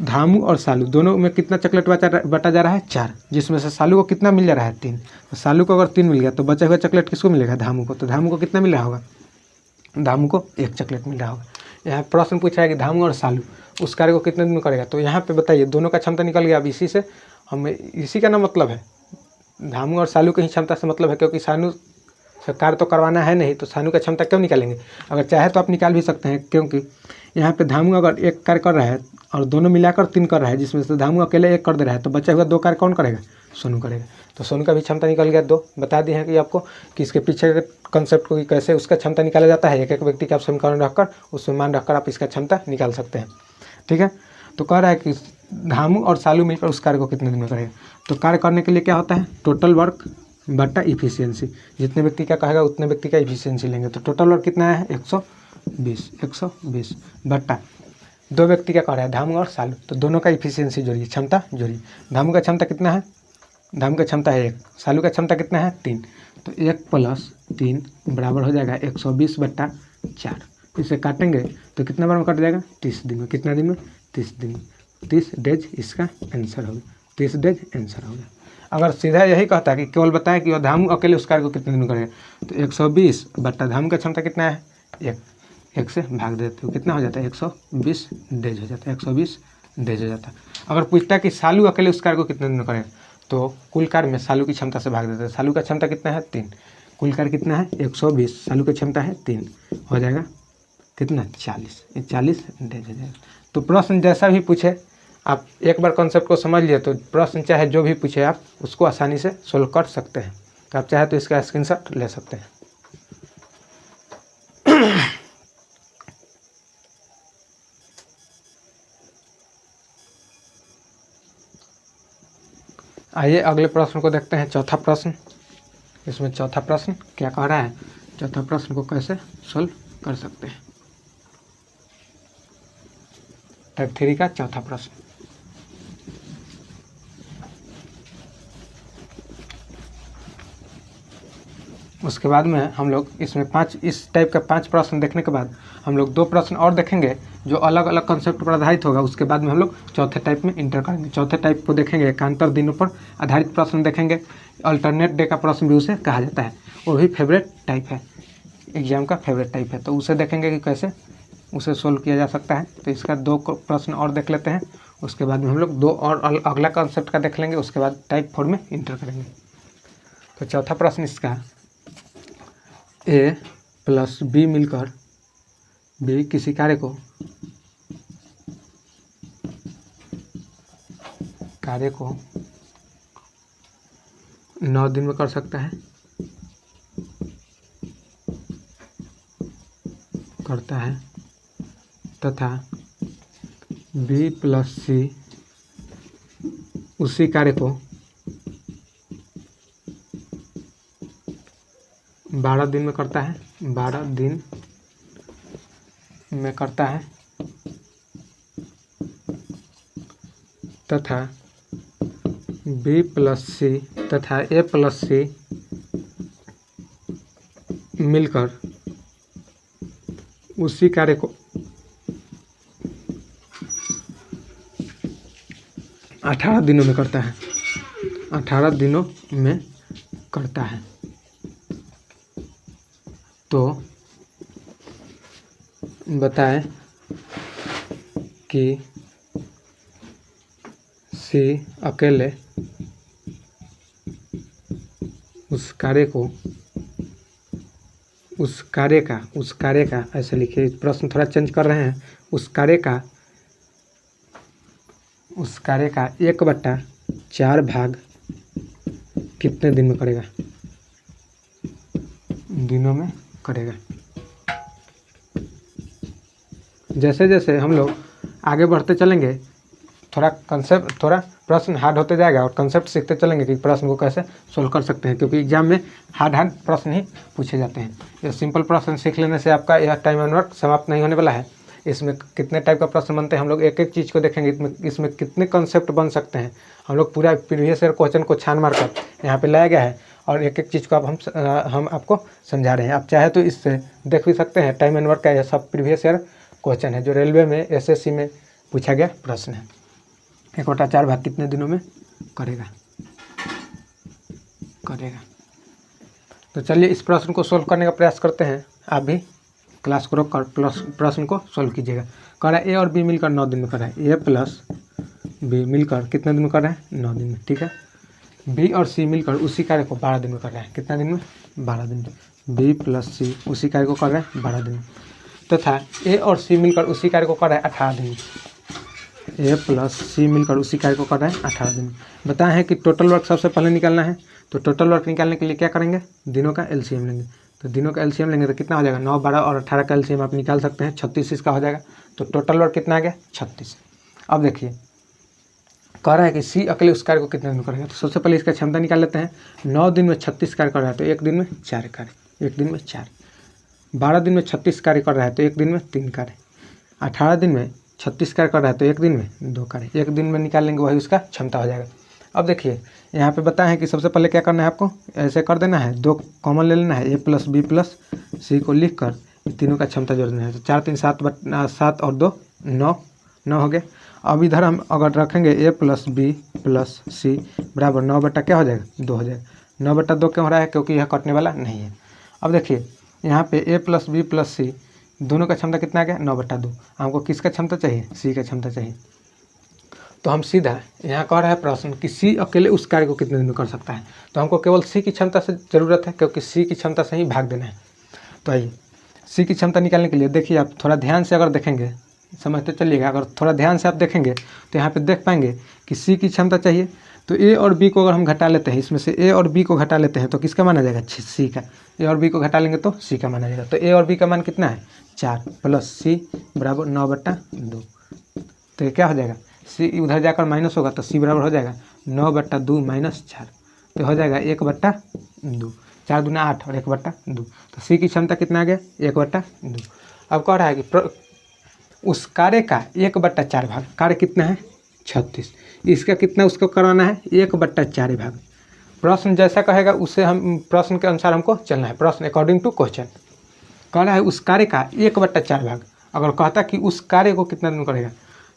धामू और सालू दोनों में कितना चॉकलेट बटा जा रहा है 4, जिसमें से सालू को कितना मिल जा रहा है 3। तो सालू को अगर 3 मिल गया तो बचा हुआ चॉकलेट किसको मिलेगा धामू को। तो धामू को कितना मिल रहा होगा, धामू को 1 चॉकलेट मिल रहा होगा। यहाँ प्रश्न पूछा है कि धामू और सालू उस कार्य को कितने दिन में करेगा। तो यहाँ पे बताइए दोनों का क्षमता निकल गया। अब इसी से हमें इसी का ना मतलब है, धामू और सालू की ही क्षमता से मतलब है, क्योंकि सानू से कार्य तो करवाना है नहीं तो सानू का क्षमता क्यों निकालेंगे। अगर चाहे तो आप निकाल भी सकते हैं, क्योंकि यहाँ पे धामू अगर 1 कार्य कर रहा है और दोनों मिलाकर 3 कर रहा है, जिसमें से धामू अकेले 1 कर दे रहा है तो बचा हुआ 2 कार्य कौन करेगा, सोनू करेगा। तो सोनू का भी क्षमता निकल गया 2। बता दिए हैं कि आपको कि इसके पीछे के कंसेप्ट को कि कैसे उसका क्षमता निकाला जाता है। एक एक व्यक्ति का आप समीकरण रखकर उसमें मान रखकर आप इसका क्षमता निकाल सकते हैं। ठीक है। तो कह रहा है कि धामू और सालू मिलकर उस कार्य को कितने दिन में करेगा। तो कार्य करने के लिए क्या होता है, टोटल वर्क बटा इफिशियंसी। जितने व्यक्ति का कहेगा उतने व्यक्ति का इफिशियंसी लेंगे। तो टोटल वर्क कितना है 120 बटा 2 व्यक्ति का कह रहा है धामू और सालू, तो दोनों का इफिशियंसी जोड़िए, क्षमता जोड़िए। धामू का क्षमता कितना है, धामू का क्षमता है 1, सालू का क्षमता कितना है 3। तो 1 + 3 बराबर हो जाएगा 120/4। इसे काटेंगे तो कितना बार में कट जाएगा 30 दिन में। कितना दिन में 30 दिन में, 30 डेज इसका आंसर होगा, 30 डेज आंसर होगा। अगर सीधा यही कहता है कि केवल बताएं कि धामू अकेले उस कार्य को कितने दिन में करेगा, तो 120 बटा धामू का क्षमता कितना है 1 से भाग देते हो कितना हो जाता है 120 डेज हो जाता है, 120 डेज हो जाता है। अगर पूछता है कि सालू अकेले उस कार्य को कितने दिन में करेगा, तो कुल कार्य में सालू की क्षमता से भाग देते हैं। सालू का क्षमता कितना है 3, कुल कार्य कितना है 120, सालू की क्षमता है 3, हो जाएगा कितना 40 डेज हो जाएगा। तो प्रश्न जैसा भी पूछे आप एक बार कॉन्सेप्ट को समझ लिए तो प्रश्न चाहे जो भी पूछे आप उसको आसानी से सोल्व कर सकते हैं। तो आप चाहे तो इसका स्क्रीनशॉट ले सकते हैं। आइए अगले प्रश्न को देखते हैं। चौथा प्रश्न, इसमें चौथा प्रश्न क्या कह रहा है, चौथा प्रश्न को कैसे सोल्व कर सकते हैं। टाइप 3 का चौथा प्रश्न। उसके बाद में हम लोग इसमें इस टाइप का 5 प्रश्न देखने के बाद हम लोग 2 प्रश्न और देखेंगे जो अलग अलग कंसेप्ट पर आधारित होगा। उसके बाद में हम लोग चौथे टाइप में इंटर करेंगे। चौथे टाइप को देखेंगे एकांतर दिनों पर आधारित प्रश्न देखेंगे। अल्टरनेट डे का प्रश्न भी उसे कहा जाता है, वो भी फेवरेट टाइप है, एग्जाम का फेवरेट टाइप है, तो उसे देखेंगे कि कैसे उसे सोल्व किया जा सकता है। तो इसका 2 प्रश्न और देख लेते हैं। उसके बाद में हम लोग 2 और अगला कंसेप्ट का देख लेंगे। उसके बाद टाइप 4 में इंटर करेंगे। तो चौथा प्रश्न इसका, ए प्लस बी मिलकर बी किसी कार्य को 9 दिन में कर सकता है, करता है, तथा बी प्लस सी उसी कार्य को 12 दिन में करता है, 12 दिन में करता है, तथा बी प्लस सी तथा ए प्लस सी मिलकर उसी कार्य को 18 दिनों में करता है, 18 दिनों में करता है। तो बताएं कि सी अकेले उस कार्य का ऐसे लिखिए, प्रश्न थोड़ा चेंज कर रहे हैं। उस कार्य का 1/4 भाग कितने दिन में करेगा, दिनों में करेगा। जैसे जैसे हम लोग आगे बढ़ते चलेंगे थोड़ा प्रश्न हार्ड होते जाएगा और कंसेप्ट सीखते चलेंगे कि प्रश्न को कैसे सोल्व कर सकते हैं, क्योंकि एग्जाम में हार्ड प्रश्न ही पूछे जाते हैं। ये सिंपल प्रश्न सीख लेने से आपका यह टाइम एंड वर्क समाप्त नहीं होने वाला है। इसमें कितने टाइप का प्रश्न बनते हैं हम लोग एक एक चीज़ को देखेंगे। इसमें कितने कंसेप्ट बन सकते हैं हम लोग पूरा प्रीवियस ईयर क्वेश्चन को छान मार कर यहाँ पे लाया गया है और एक एक चीज़ को अब हम आपको समझा रहे हैं। आप चाहे तो इससे देख भी सकते हैं। टाइम एंड वर्क का यह सब प्रीवियस ईयर क्वेश्चन है जो रेलवे में एसएससी में पूछा गया प्रश्न है। 1/4 भाग कितने दिनों में करेगा। तो चलिए इस प्रश्न को सोल्व करने का प्रयास करते हैं। आप भी क्लास को रोक कर प्रश्न को सोल्व कीजिएगा। कह रहा है ए और बी मिलकर 9 दिन में कर रहा है। ए प्लस बी मिलकर कितने दिन में कर रहा है, 9 दिन में, ठीक है। बी और सी मिलकर उसी कार्य को 12 दिन में कर रहा है। कितना दिन में, 12 दिन में। बी प्लस सी उसी कार्य को कर रहा है 12 दिन में, तथा ए और सी मिलकर उसी कार्य को कर रहा है 18 दिन में। ए प्लस सी मिलकर उसी कार्य को कर रहे हैं 18 दिन में। बताएं है कि टोटल वर्क सबसे पहले निकालना है। तो टोटल वर्क निकालने के लिए क्या करेंगे, दिनों का एलसीएम लेंगे। तो दिनों का एलसीएम लेंगे तो कितना हो जाएगा, 9, 12 और 18 का एलसीएम आप निकाल सकते हैं, 36 इसका हो जाएगा। तो टोटल वर्क कितना आ गया, 36। अब देखिए कह रहा है कि सी अकेले उस कार्य को कितने दिन में करेंगे। तो सबसे पहले इसका क्षमता निकाल लेते हैं। 9 दिन में 36 कार्य कर रहा है तो एक दिन में 4 कार्य, एक दिन में 4। 12 दिन में 36 कार्य कर रहा है तो एक दिन में 3 कार्य। 18 दिन में 36 कार्य कर रहा है तो एक दिन में 2 कार्य, एक दिन में निकाल लेंगे, वही उसका क्षमता हो जाएगा। अब देखिए यहाँ पे बताएं है कि सबसे पहले क्या करना है, आपको ऐसे कर देना है, 2 कॉमन ले लेना है, ए प्लस बी प्लस सी को लिख कर तीनों का क्षमता जोड़ देना है। तो 4 3 7 और 2 9 हो गया। अब इधर हम अगर रखेंगे ए प्लस बी प्लस सी बराबर 9 बटा क्या हो जाएगा, 2 हो जाएगा। 9 बटा 2 क्यों हो रहा है, क्योंकि यह कटने वाला नहीं है। अब देखिए यहाँ पे ए प्लस बी प्लस सी दोनों का क्षमता कितना आ गया, 9 बटा 2। हमको किसका क्षमता चाहिए, सी का क्षमता चाहिए। तो हम सीधा यहाँ कह रहा है प्रश्न कि सी अकेले उस कार्य को कितने दिन में कर सकता है। तो हमको केवल सी की क्षमता से ज़रूरत है, क्योंकि सी की क्षमता से ही भाग देना है। तो आइए सी की क्षमता निकालने के लिए देखिए आप थोड़ा ध्यान से अगर देखेंगे, समझते चलिएगा। अगर थोड़ा ध्यान से आप देखेंगे तो यहाँ पे देख पाएंगे कि सी की क्षमता चाहिए। तो ए और बी को अगर हम घटा लेते हैं, इसमें से ए और बी को घटा लेते हैं तो किसका माना जाएगा, सी का। ए और बी को घटा लेंगे तो सी का माना जाएगा। तो ए और बी का मान कितना है, 4 प्लस सी बराबर 9 बटा 2। तो ये क्या हो जाएगा, सी उधर जाकर माइनस होगा तो सी बराबर हो जाएगा 9/2 - 4, तो हो जाएगा 1/2, 4 दूना 8 और 1/2, तो सी की क्षमता कितना आ गया 1/2। अब कह रहा है कि उस कार्य का 1/4 भाग, कार्य कितना है 36, इसका कितना उसको करवाना है 1/4 भाग। प्रश्न जैसा कहेगा उससे हम प्रश्न के अनुसार हमको चलना है, प्रश्न अकॉर्डिंग टू क्वेश्चन। कह रहा है उस कार्य का 1/4 भाग, अगर कहता कि उस कार्य को कितना दिन करेगा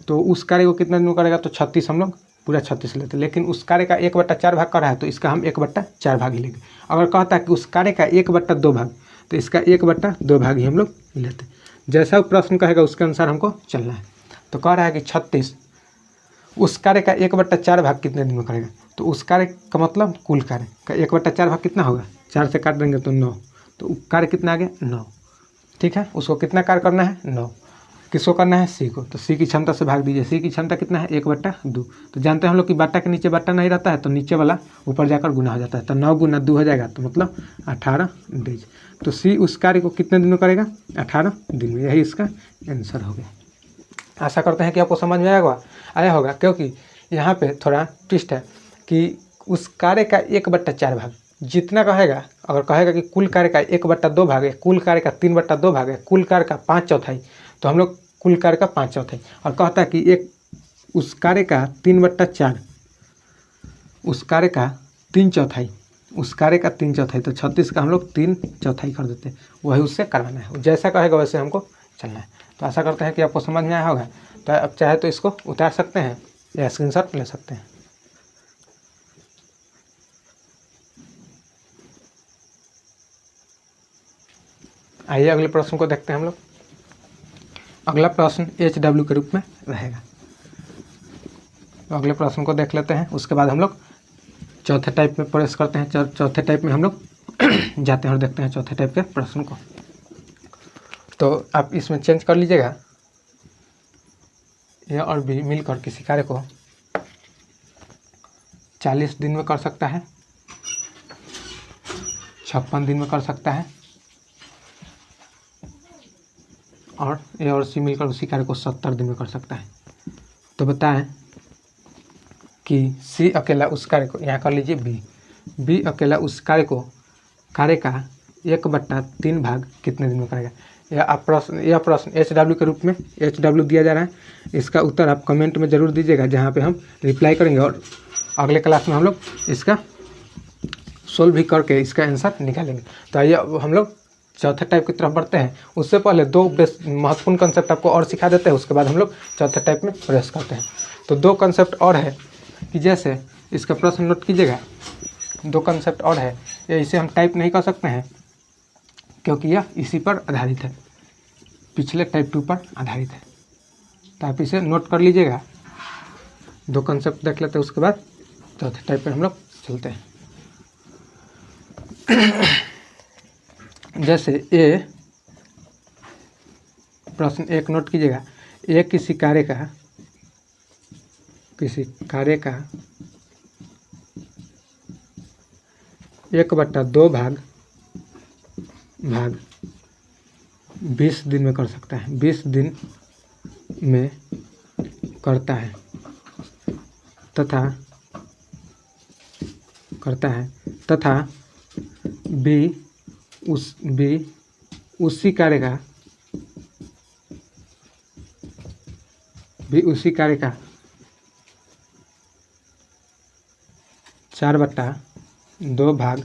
तो उस कार्य को कितना दिन करेगा तो 36 हम लोग पूरा 36 लेते, लेकिन उस कार्य का 1/4 भाग कर रहा है तो इसका हम 1/4 भाग ही लेंगे। अगर कहता कि उस कार्य का 1/2 भाग तो इसका 1/2 भाग ही हम लोग लेते। जैसा प्रश्न कहेगा उसके अनुसार हमको चलना है। तो कह रहा है कि 36 उस कार्य का 1/4 भाग कितने दिन में करेगा, तो उस कार्य का मतलब कुल कार्य का 1/4 भाग कितना होगा, 4 से काट देंगे तो 9, तो कार्य कितना आ गया 9। ठीक है, उसको कितना कार्य करना है 9, किसको करना है सी को, तो सी की क्षमता से भाग दीजिए। सी की क्षमता कितना है 1/2, तो जानते हैं हम लोग कि बाटा के नीचे बाटा नहीं रहता है तो नीचे वाला ऊपर जाकर गुना हो जाता है, तो 9 × 2 हो जाएगा, तो मतलब 18 डेज। तो सी उस कार्य को कितने दिन में करेगा 18 दिन में, यही इसका आंसर हो गया। आशा करते हैं कि आपको समझ में आया होगा, क्योंकि यहाँ पे थोड़ा ट्विस्ट है कि उस कार्य का 1/4 भाग जितना कहेगा, अगर कहेगा कि कुल कार्य का 1/2 भाग है, कुल कार्य का 3/2 भाग है, कुल कार्य का 5/4, तो हम लोग कुल कार्य का 5/4, और कहता है कि एक उस कार्य का 3/4, उस कार्य का 3/4, उस कार्य का 3/4, तो 36 का हम लोग 3/4 कर देते हैं, वही उससे करवाना है। जैसा कहेगा वैसे हमको चलना है। तो आशा करते हैं कि आपको समझ में आया होगा। तो अब चाहे तो इसको उतार सकते हैं या स्क्रीनशॉट ले सकते हैं। आइए अगले प्रश्न को देखते हैं हम लोग। अगला प्रश्न HW के रूप में रहेगा। तो अगले प्रश्न को देख लेते हैं, उसके बाद हम लोग चौथे टाइप में प्रवेश करते हैं। चौथे टाइप में हम लोग जाते हैं और देखते हैं चौथे टाइप के प्रश्न को। तो आप इसमें चेंज कर लीजिएगा, ए और बी मिलकर किसी कार्य को 40 दिन में कर सकता है, 56 दिन में कर सकता है, और ए और सी मिलकर उसी कार्य को 70 दिन में कर सकता है। तो बताएं कि सी अकेला उस कार्य को, यहाँ कर लीजिए बी अकेला उस कार्य का 1/3 भाग कितने दिन में करेगा। यह प्रश्न HW के रूप में HW दिया जा रहा है। इसका उत्तर आप कमेंट में ज़रूर दीजिएगा, जहाँ पे हम रिप्लाई करेंगे, और अगले क्लास में हम लोग इसका सोल्व भी करके इसका आंसर निकालेंगे। तो आइए हम लोग चौथे टाइप की तरफ बढ़ते हैं। उससे पहले 2 महत्वपूर्ण कंसेप्ट आपको और सिखा देते हैं, उसके बाद हम लोग चौथे टाइप में प्रवेश करते हैं। तो 2 कंसेप्ट और है कि जैसे इसका प्रश्न नोट कीजिएगा, 2 कंसेप्ट और है, या इसे हम टाइप नहीं कर सकते हैं क्योंकि यह इसी पर आधारित है, पिछले टाइप 2 पर आधारित है। तो आप इसे नोट कर लीजिएगा। 2 कंसेप्ट देख लेते हैं, उसके बाद चौथे टाइप पर हम लोग चलते हैं। जैसे ए, प्रश्न 1 नोट कीजिएगा, ए किसी कार्य का 1/2 भाग 20 दिन में कर सकता है, 20 दिन में करता है तथा बी उसी कार्य का 4/2 भाग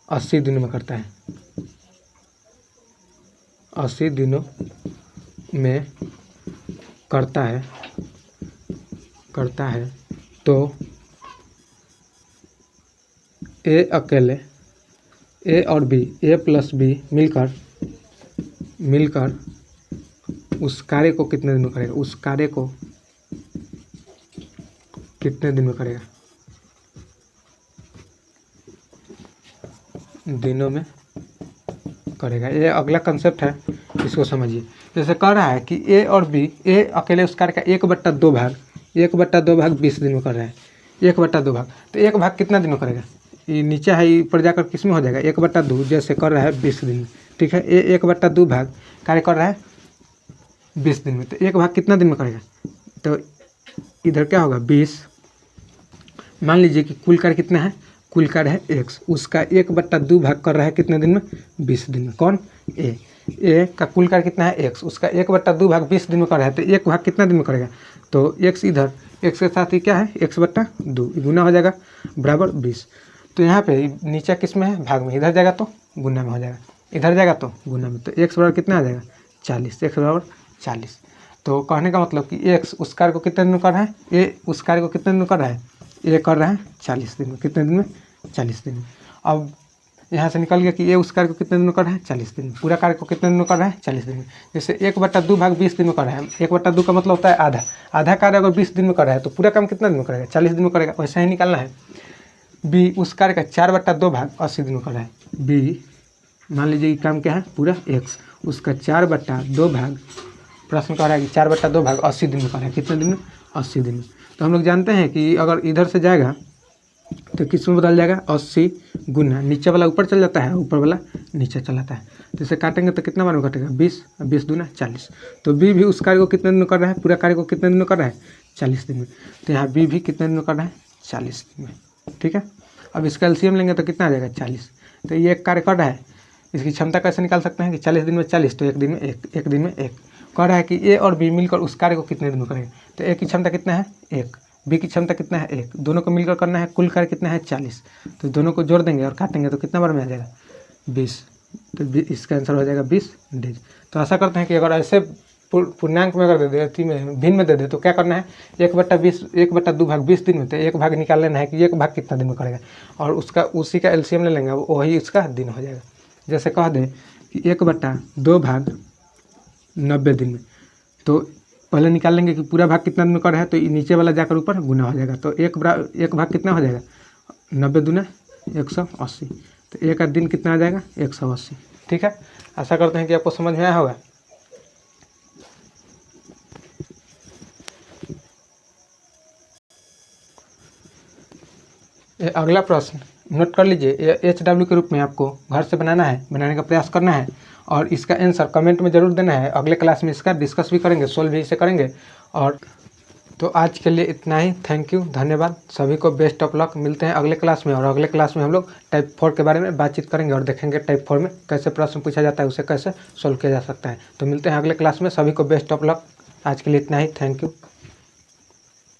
80 दिनों में करता है, 80 दिनों में करता है, तो ए और बी, ए प्लस बी मिलकर उस कार्य को कितने दिन में करेगा, उस कार्य को कितने दिन में करेगा, दिनों में करेगा। ये अगला कंसेप्ट है, इसको समझिए। जैसे कह रहा है कि ए और बी, ए अकेले उस कार्य का 1/2 भाग 20 दिन में कर रहा है, 1/2 भाग, तो 1 भाग कितना दिन में करेगा, ये नीचे है ऊपर जाकर किस में हो जाएगा 1/2, जैसे कर रहा है 20 दिन में, ठीक है। ए 1/2 भाग कार्य कर रहा है 20 दिन में, तो 1 भाग कितना दिन में करेगा, तो इधर क्या होगा 20। मान लीजिए कि कुल कार्य कितना है, कुल कार्य है x, उसका 1/2 भाग कर रहा है कितने दिन में, 20 दिन में। कौन, ए का कुल कार्य कितना है x, उसका 1/2 भाग 20 दिन में कर रहा है, तो 1 भाग कितना दिन में करेगा, तो x इधर x के साथ ही क्या है x/2 गुना हो जाएगा बराबर 20। तो यहाँ पे नीचे किस में है, भाग में, इधर जाएगा तो गुना में हो जाएगा, इधर जाएगा तो गुना में, तो x बराबर कितना आ जाएगा 40, x बराबर 40। तो कहने का मतलब कि x उस कार्य को कितने दिन में कर रहा है, ए उस कार्य को कितने दिन में कर रहा है, ए कर रहा है 40 दिन में, कितने दिन में 40 दिन में। अब यहाँ से निकल गया कि ये उस कार्य को कितने दिन में कर रहा है 40 दिन में, पूरा कार्य को कितने दिन में कर रहा है 40 दिन में। जैसे 1/2 भाग 20 दिन में कर रहा है, 1/2 का मतलब होता है आधा, आधा कार्य अगर 20 दिन में कर रहा है तो पूरा काम कितना दिन में करेगा 40 दिन में करेगा। वैसा ही निकालना है। बी उस कार्य का 4/2 भाग 80 दिन में कर रहा है, बी मान लीजिए काम क्या है पूरा x, उसका 4/2 भाग, प्रश्न कह रहा है कि 4/2 भाग 80 दिन में कर रहा है, कितने दिन में 80 दिन में। तो हम लोग जानते हैं कि अगर इधर से जाएगा तो किस में बदल जाएगा 80 गुना, नीचे वाला ऊपर चल जाता है, ऊपर वाला नीचे चल जाता है, तो इसे काटेंगे तो कितना बार में कटेगा 20, 20 दूना 40। तो बी भी उस कार्य को कितने दिन में कर रहा है, पूरा कार्य को कितने दिन में कर रहा है 40 दिन में। तो यहाँ बी भी कितने दिन में कर रहा है 40 दिन में, ठीक है। अब इसका एलसीएम लेंगे तो कितना आ जाएगा 40। तो ये एक कार्य कर रहा है, इसकी क्षमता कैसे निकाल सकते हैं कि 40 दिन में 40, तो एक दिन में एक दिन में एक। कह रहा है कि ए और बी मिलकर उस कार्य को कितने दिन में करेंगे, तो ए की क्षमता कितना है 1, बी की क्षमता कितना है 1, दोनों को मिलकर करना है, कुल कार्य कितना है 40। तो दोनों को जोड़ देंगे और काटेंगे तो कितना बार में आ जाएगा 20, तो इसका आंसर हो जाएगा 20 डेज। तो आशा करते हैं कि अगर ऐसे पूर्णांक में अगर दे दे, अति में भिन्न में दे दे, तो क्या करना है 1/2 भाग 20 दिन में, तो 1 भाग निकाल लेना है कि 1 भाग कितना दिन में करेगा, और उसका उसी का एलसीएम ले लेंगे, वही उसका दिन हो जाएगा। जैसे कह दें कि 1/2 भाग 90 दिन में, तो पहले निकाल लेंगे कि पूरा भाग कितना दिन में कर है, तो नीचे वाला जाकर ऊपर गुना हो जाएगा, तो एक भाग कितना हो जाएगा 90 दूना 180, तो एक दिन कितना आ जाएगा 180। ठीक है, आशा करते हैं कि आपको समझ में आया होगा। अगला प्रश्न नोट कर लीजिए, HW के रूप में आपको घर से बनाने का प्रयास करना है, और इसका आंसर कमेंट में ज़रूर देना है। अगले क्लास में इसका डिस्कस भी करेंगे, सोल्व भी इसे करेंगे। और तो आज के लिए इतना ही। थैंक यू, धन्यवाद सभी को, बेस्ट ऑफ लक। मिलते हैं अगले क्लास में, और अगले क्लास में हम लोग टाइप 4 के बारे में बातचीत करेंगे और देखेंगे टाइप 4 में कैसे प्रश्न पूछा जाता है, उसे कैसे सोल्व किया जा सकता है। तो मिलते हैं अगले क्लास में, सभी को बेस्ट ऑफ लक। आज के लिए इतना ही, थैंक यू।